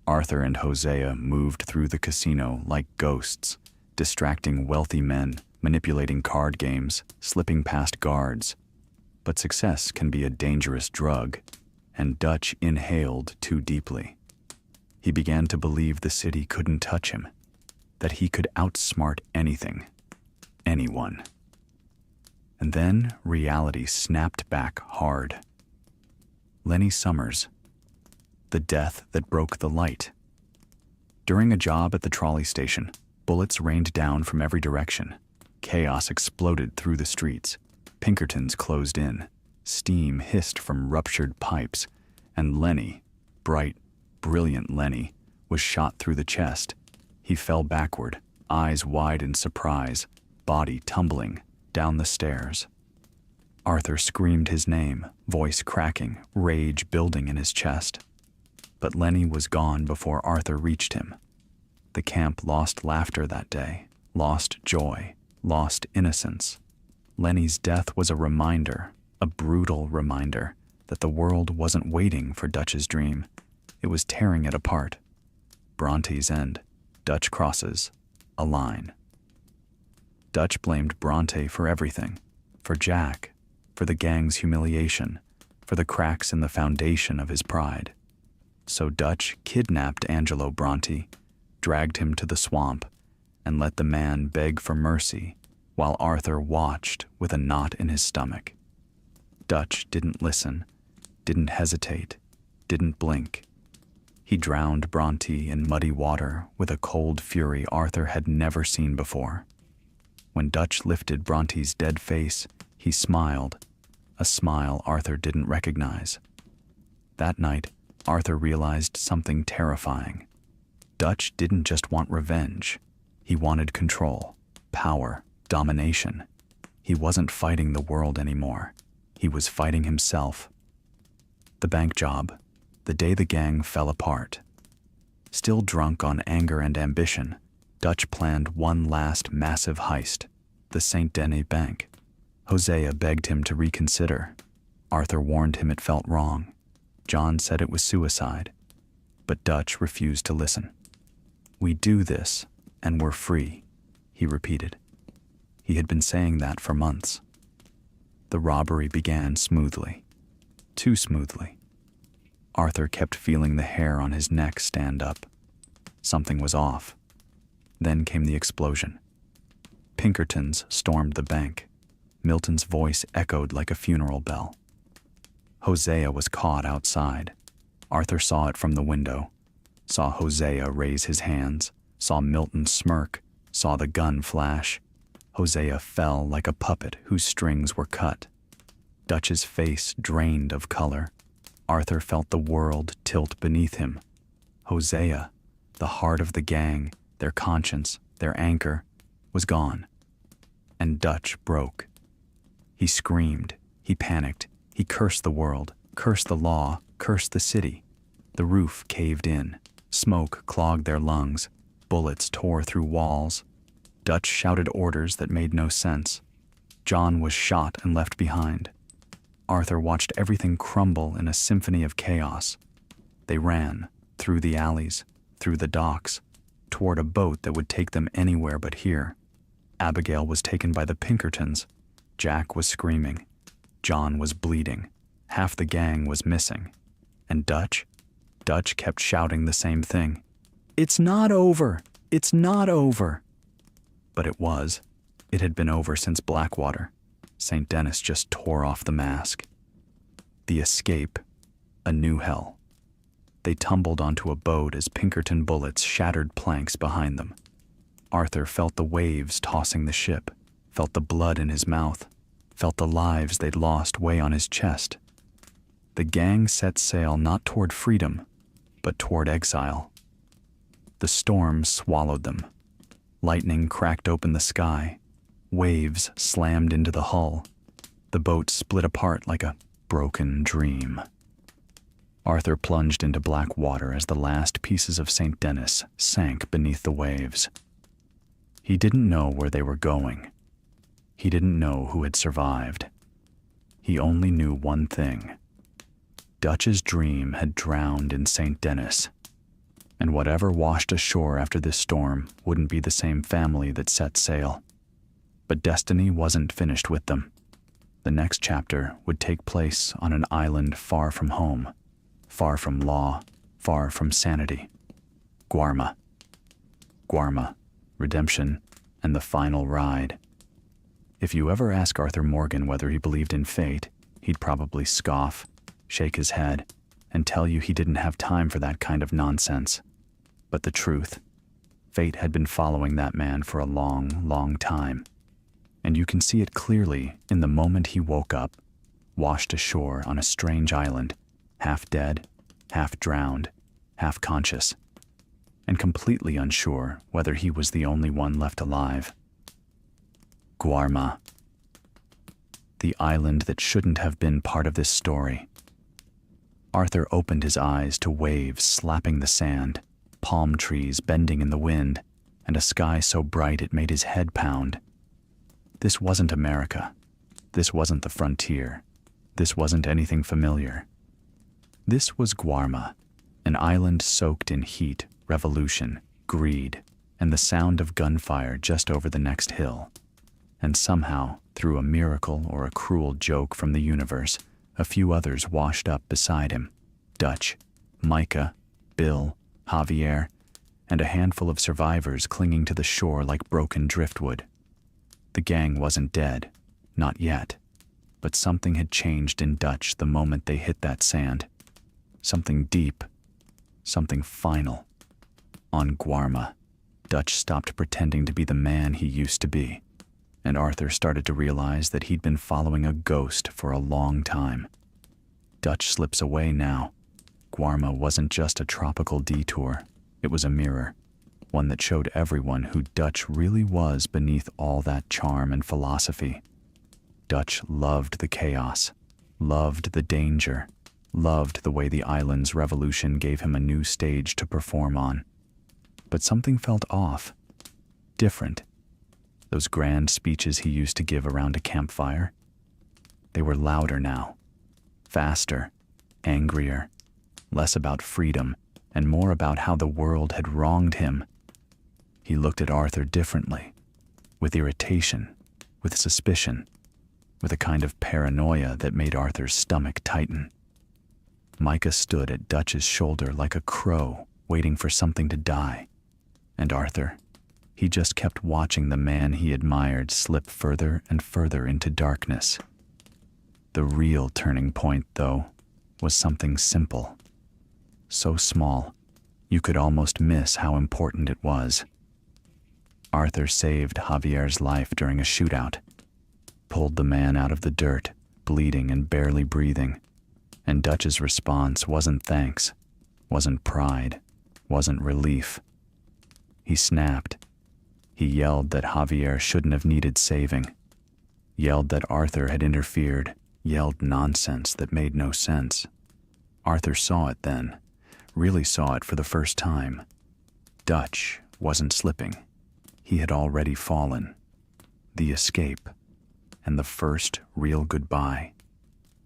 Speaker 1: Arthur and Hosea moved through the casino like ghosts, distracting wealthy men, manipulating card games, slipping past guards. But success can be a dangerous drug, and Dutch inhaled too deeply. He began to believe the city couldn't touch him, that he could outsmart anything, anyone. And then reality snapped back hard. Lenny Summers, the death that broke the light. During a job at the trolley station, bullets rained down from every direction. Chaos exploded through the streets. Pinkertons closed in. Steam hissed from ruptured pipes. And Lenny, bright, brilliant Lenny, was shot through the chest. He fell backward, eyes wide in surprise, body tumbling down the stairs. Arthur screamed his name, voice cracking, rage building in his chest. But Lenny was gone before Arthur reached him. The camp lost laughter that day, lost joy, lost innocence. Lenny's death was a reminder, a brutal reminder, that the world wasn't waiting for Dutch's dream. It was tearing it apart. Bronte's end. Dutch crosses a line. Dutch blamed Bronte for everything, for Jack, for the gang's humiliation, for the cracks in the foundation of his pride. So Dutch kidnapped Angelo Bronte, dragged him to the swamp, and let the man beg for mercy while Arthur watched with a knot in his stomach. Dutch didn't listen, didn't hesitate, didn't blink. He drowned Bronte in muddy water with a cold fury Arthur had never seen before. When Dutch lifted Bronte's dead face, he smiled, a smile Arthur didn't recognize. That night, Arthur realized something terrifying. Dutch didn't just want revenge. He wanted control, power, domination. He wasn't fighting the world anymore. He was fighting himself. The bank job, the day the gang fell apart. Still drunk on anger and ambition, Dutch planned one last massive heist, the St. Denis Bank. Hosea begged him to reconsider. Arthur warned him it felt wrong. John said it was suicide. But Dutch refused to listen. "We do this, and we're free," he repeated. He had been saying that for months. The robbery began smoothly. Too smoothly. Arthur kept feeling the hair on his neck stand up. Something was off. Then came the explosion. Pinkertons stormed the bank. Milton's voice echoed like a funeral bell. Hosea was caught outside. Arthur saw it from the window, saw Hosea raise his hands, saw Milton smirk, saw the gun flash. Hosea fell like a puppet whose strings were cut. Dutch's face drained of color. Arthur felt the world tilt beneath him. Hosea, the heart of the gang, their conscience, their anchor, was gone. And Dutch broke. He screamed, he panicked, he cursed the world, cursed the law, cursed the city. The roof caved in. Smoke clogged their lungs. Bullets tore through walls. Dutch shouted orders that made no sense. John was shot and left behind. Arthur watched everything crumble in a symphony of chaos. They ran, through the alleys, through the docks, toward a boat that would take them anywhere but here. Abigail was taken by the Pinkertons. Jack was screaming. John was bleeding. Half the gang was missing. And Dutch kept shouting the same thing. "It's not over! It's not over!" But it was. It had been over since Blackwater. St. Denis just tore off the mask. The escape, a new hell. They tumbled onto a boat as Pinkerton bullets shattered planks behind them. Arthur felt the waves tossing the ship, felt the blood in his mouth, felt the lives they'd lost weigh on his chest. The gang set sail not toward freedom, but toward exile. The storm swallowed them. Lightning cracked open the sky. Waves slammed into the hull. The boat split apart like a broken dream. Arthur plunged into black water as the last pieces of St. Denis sank beneath the waves. He didn't know where they were going. He didn't know who had survived. He only knew one thing. Dutch's dream had drowned in St. Denis, and whatever washed ashore after this storm wouldn't be the same family that set sail. But destiny wasn't finished with them. The next chapter would take place on an island far from home, far from law, far from sanity. Guarma. Guarma, redemption, and the final ride. If you ever ask Arthur Morgan whether he believed in fate, he'd probably scoff, shake his head, and tell you he didn't have time for that kind of nonsense. But the truth, fate had been following that man for a long, long time. And you can see it clearly in the moment he woke up, washed ashore on a strange island, half dead, half drowned, half conscious, and completely unsure whether he was the only one left alive. Guarma. The island that shouldn't have been part of this story. Arthur opened his eyes to waves slapping the sand, palm trees bending in the wind, and a sky so bright it made his head pound. This wasn't America. This wasn't the frontier. This wasn't anything familiar. This was Guarma, an island soaked in heat, revolution, greed, and the sound of gunfire just over the next hill. And somehow, through a miracle or a cruel joke from the universe, a few others washed up beside him. Dutch, Micah, Bill, Javier, and a handful of survivors clinging to the shore like broken driftwood. The gang wasn't dead, not yet, but something had changed in Dutch the moment they hit that sand. Something deep, something final. On Guarma, Dutch stopped pretending to be the man he used to be, and Arthur started to realize that he'd been following a ghost for a long time. Dutch slips away now. Guarma wasn't just a tropical detour, it was a mirror, one that showed everyone who Dutch really was beneath all that charm and philosophy. Dutch loved the chaos, loved the danger, loved the way the island's revolution gave him a new stage to perform on. But something felt off, different. Those grand speeches he used to give around a campfire, they were louder now, faster, angrier, less about freedom and more about how the world had wronged him. He looked at Arthur differently, with irritation, with suspicion, with a kind of paranoia that made Arthur's stomach tighten. Micah stood at Dutch's shoulder like a crow, waiting for something to die. And Arthur, he just kept watching the man he admired slip further and further into darkness. The real turning point, though, was something simple. So small, you could almost miss how important it was. Arthur saved Javier's life during a shootout, pulled the man out of the dirt, bleeding and barely breathing. And Dutch's response wasn't thanks, wasn't pride, wasn't relief. He snapped. He yelled that Javier shouldn't have needed saving, yelled that Arthur had interfered, yelled nonsense that made no sense. Arthur saw it then, really saw it for the first time. Dutch wasn't slipping. He had already fallen. The escape, and the first real goodbye.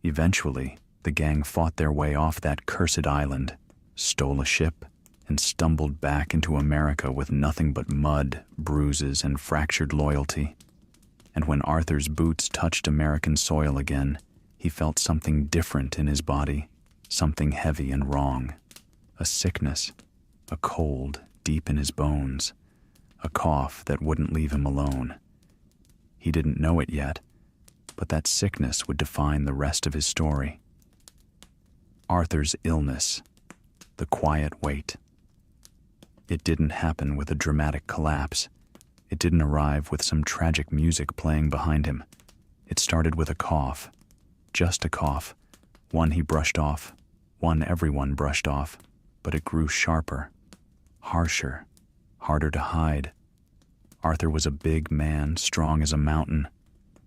Speaker 1: Eventually, the gang fought their way off that cursed island, stole a ship, and stumbled back into America with nothing but mud, bruises, and fractured loyalty. And when Arthur's boots touched American soil again, he felt something different in his body, something heavy and wrong. A sickness, a cold deep in his bones, a cough that wouldn't leave him alone. He didn't know it yet, but that sickness would define the rest of his story. Arthur's illness, the quiet weight. It didn't happen with a dramatic collapse. It didn't arrive with some tragic music playing behind him. It started with a cough, just a cough, one he brushed off, one everyone brushed off, but it grew sharper, harsher, harder to hide. Arthur was a big man, strong as a mountain,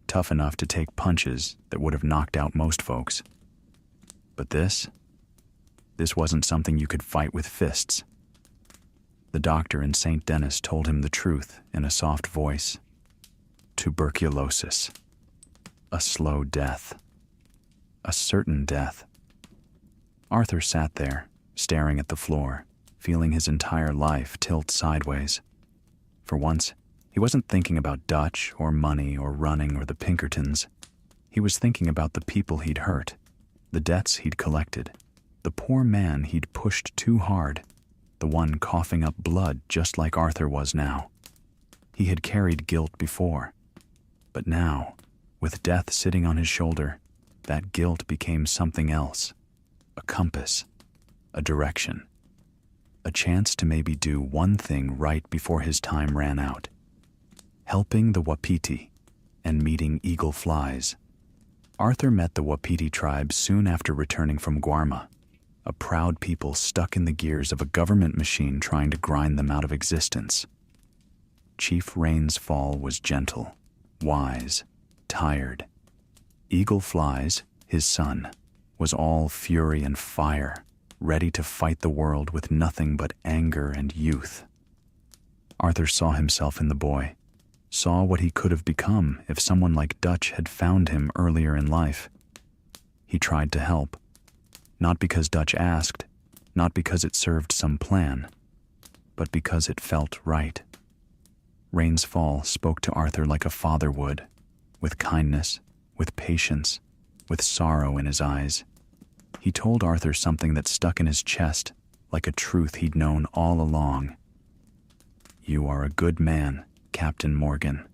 Speaker 1: tough enough to take punches that would have knocked out most folks. But this wasn't something you could fight with fists. The doctor in St. Denis told him the truth in a soft voice. Tuberculosis. A slow death. A certain death. Arthur sat there, staring at the floor, feeling his entire life tilt sideways. For once, he wasn't thinking about Dutch or money or running or the Pinkertons. He was thinking about the people he'd hurt, the debts he'd collected, the poor man he'd pushed too hard, the one coughing up blood just like Arthur was now. He had carried guilt before, but now, with death sitting on his shoulder, that guilt became something else, a compass, a direction, a chance to maybe do one thing right before his time ran out. Helping the Wapiti and meeting eagle flies. Arthur met the Wapiti tribe soon after returning from Guarma, a proud people stuck in the gears of a government machine trying to grind them out of existence. Chief Rain's Fall was gentle, wise, tired. Eagle Flies, his son, was all fury and fire, ready to fight the world with nothing but anger and youth. Arthur saw himself in the boy, saw what he could have become if someone like Dutch had found him earlier in life. He tried to help, not because Dutch asked, not because it served some plan, but because it felt right. Rain's Fall spoke to Arthur like a father would, with kindness, with patience, with sorrow in his eyes. He told Arthur something that stuck in his chest like a truth he'd known all along. You are a good man, Captain Morgan.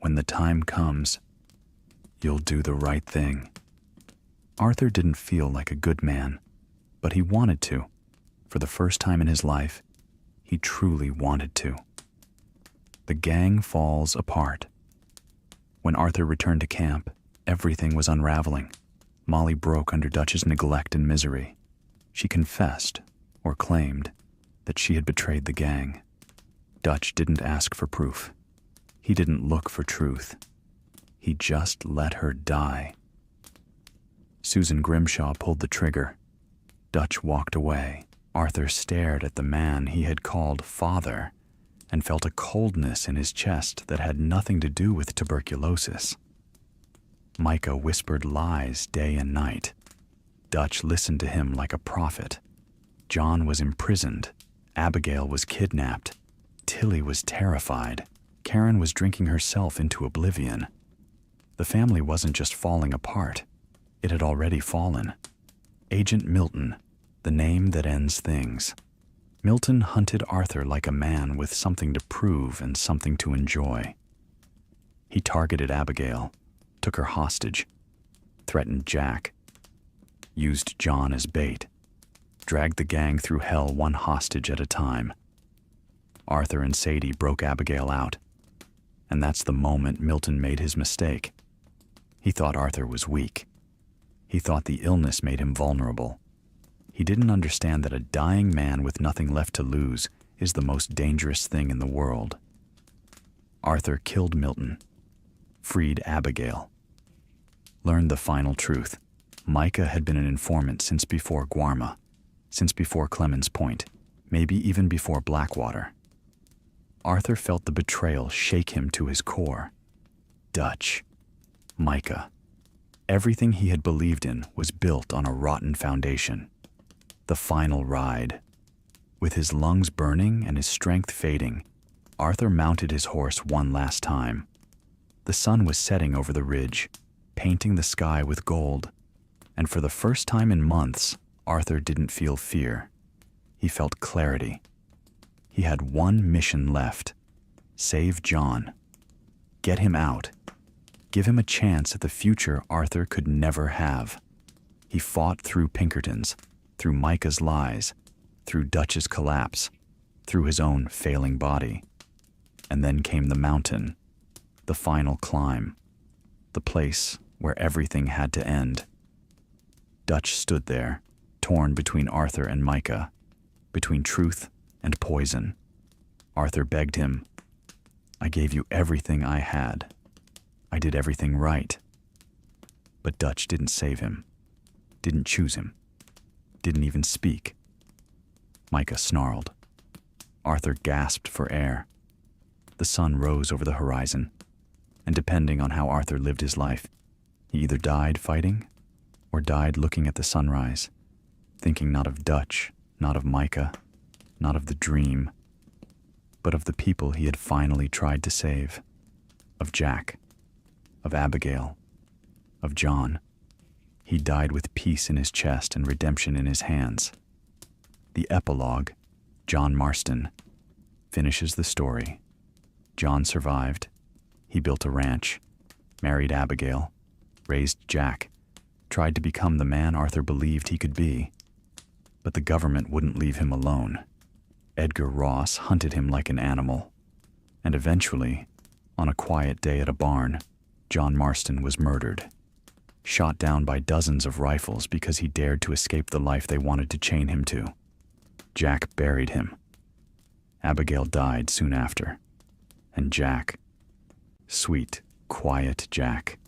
Speaker 1: When the time comes, you'll do the right thing. Arthur didn't feel like a good man, but he wanted to. For the first time in his life, he truly wanted to. The gang falls apart. When Arthur returned to camp, everything was unraveling. Molly broke under Dutch's neglect and misery. She confessed, or claimed, that she had betrayed the gang. Dutch didn't ask for proof. He didn't look for truth. He just let her die. Susan Grimshaw pulled the trigger. Dutch walked away. Arthur stared at the man he had called father and felt a coldness in his chest that had nothing to do with tuberculosis. Micah whispered lies day and night. Dutch listened to him like a prophet. John was imprisoned. Abigail was kidnapped. Tilly was terrified. Karen was drinking herself into oblivion. The family wasn't just falling apart. It had already fallen. Agent Milton, the name that ends things. Milton hunted Arthur like a man with something to prove and something to enjoy. He targeted Abigail, took her hostage, threatened Jack, used John as bait, dragged the gang through hell one hostage at a time. Arthur and Sadie broke Abigail out, and that's the moment Milton made his mistake. He thought Arthur was weak. He thought the illness made him vulnerable. He didn't understand that a dying man with nothing left to lose is the most dangerous thing in the world. Arthur killed Milton, freed Abigail, learned the final truth. Micah had been an informant since before Guarma, since before Clemens Point, maybe even before Blackwater. Arthur felt the betrayal shake him to his core. Dutch, Micah, everything he had believed in was built on a rotten foundation. The final ride. With his lungs burning and his strength fading, Arthur mounted his horse one last time. The sun was setting over the ridge, painting the sky with gold, and for the first time in months, Arthur didn't feel fear. He felt clarity. He had one mission left: save John. Get him out. Give him a chance at the future Arthur could never have. He fought through Pinkertons, through Micah's lies, through Dutch's collapse, through his own failing body. And then came the mountain, the final climb, the place where everything had to end. Dutch stood there, torn between Arthur and Micah, between truth and poison. Arthur begged him, "I gave you everything I had. I did everything right." But Dutch didn't save him, didn't choose him, didn't even speak. Micah snarled. Arthur gasped for air. The sun rose over the horizon, and depending on how Arthur lived his life, he either died fighting or died looking at the sunrise, thinking not of Dutch, not of Micah, not of the dream, but of the people he had finally tried to save, of Jack, of Abigail, of John. He died with peace in his chest and redemption in his hands. The epilogue, John Marston, finishes the story. John survived. He built a ranch, married Abigail, raised Jack, tried to become the man Arthur believed he could be. But the government wouldn't leave him alone. Edgar Ross hunted him like an animal. And eventually, on a quiet day at a barn, John Marston was murdered, shot down by dozens of rifles because he dared to escape the life they wanted to chain him to. Jack buried him. Abigail died soon after. And Jack, sweet, quiet Jack,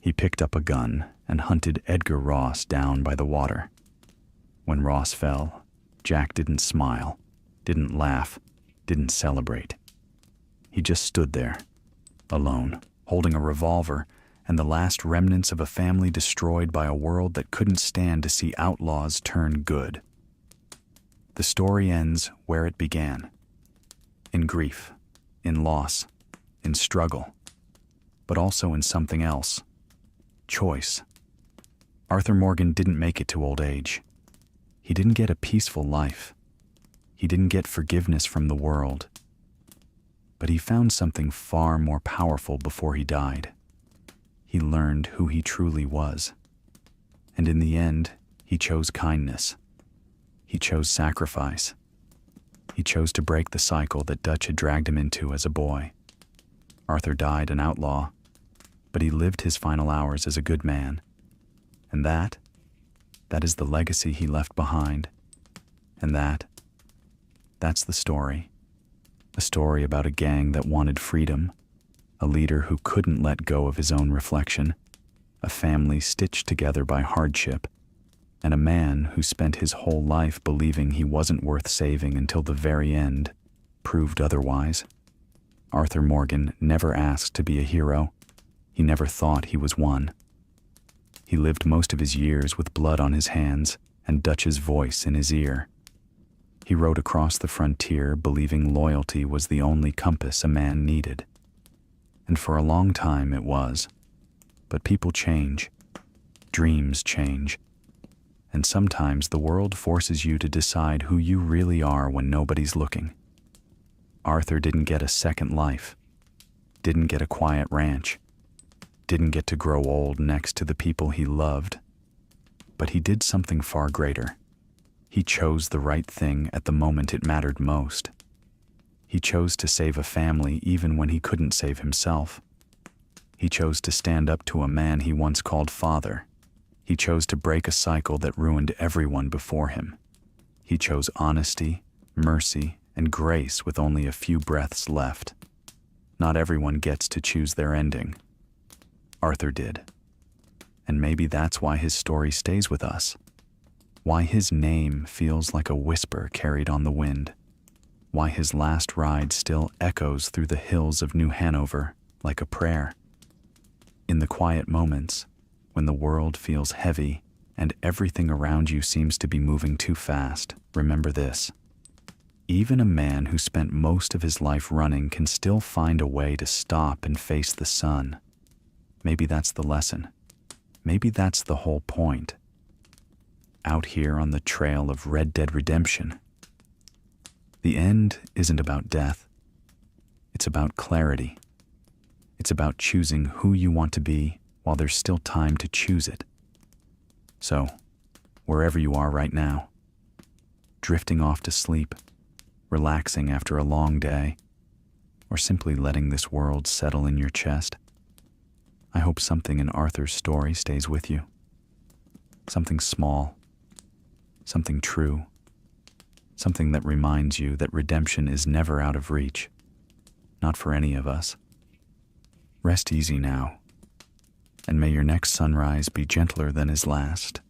Speaker 1: he picked up a gun and hunted Edgar Ross down by the water. When Ross fell, Jack didn't smile, didn't laugh, didn't celebrate. He just stood there, alone, holding a revolver and the last remnants of a family destroyed by a world that couldn't stand to see outlaws turn good. The story ends where it began, in grief, in loss, in struggle, but also in something else, choice. Arthur Morgan didn't make it to old age. He didn't get a peaceful life. He didn't get forgiveness from the world. But he found something far more powerful before he died. He learned who he truly was. And in the end, he chose kindness. He chose sacrifice. He chose to break the cycle that Dutch had dragged him into as a boy. Arthur died an outlaw, but he lived his final hours as a good man. And that is the legacy he left behind. And that's the story. A story about a gang that wanted freedom, a leader who couldn't let go of his own reflection, a family stitched together by hardship, and a man who spent his whole life believing he wasn't worth saving until the very end proved otherwise. Arthur Morgan never asked to be a hero. He never thought he was one. He lived most of his years with blood on his hands and Dutch's voice in his ear. He rode across the frontier believing loyalty was the only compass a man needed. And for a long time it was. But people change. Dreams change. And sometimes the world forces you to decide who you really are when nobody's looking. Arthur didn't get a second life, didn't get a quiet ranch, didn't get to grow old next to the people he loved. But he did something far greater. He chose the right thing at the moment it mattered most. He chose to save a family even when he couldn't save himself. He chose to stand up to a man he once called father. He chose to break a cycle that ruined everyone before him. He chose honesty, mercy, and grace with only a few breaths left. Not everyone gets to choose their ending. Arthur did. And maybe that's why his story stays with us. Why his name feels like a whisper carried on the wind. Why his last ride still echoes through the hills of New Hanover like a prayer. In the quiet moments, when the world feels heavy and everything around you seems to be moving too fast, remember this. Even a man who spent most of his life running can still find a way to stop and face the sun. Maybe that's the lesson. Maybe that's the whole point. Out here on the trail of Red Dead Redemption, the end isn't about death. It's about clarity. It's about choosing who you want to be while there's still time to choose it. So, wherever you are right now, drifting off to sleep, relaxing after a long day, or simply letting this world settle in your chest, I hope something in Arthur's story stays with you. Something small, something true, something that reminds you that redemption is never out of reach, not for any of us. Rest easy now, and may your next sunrise be gentler than his last.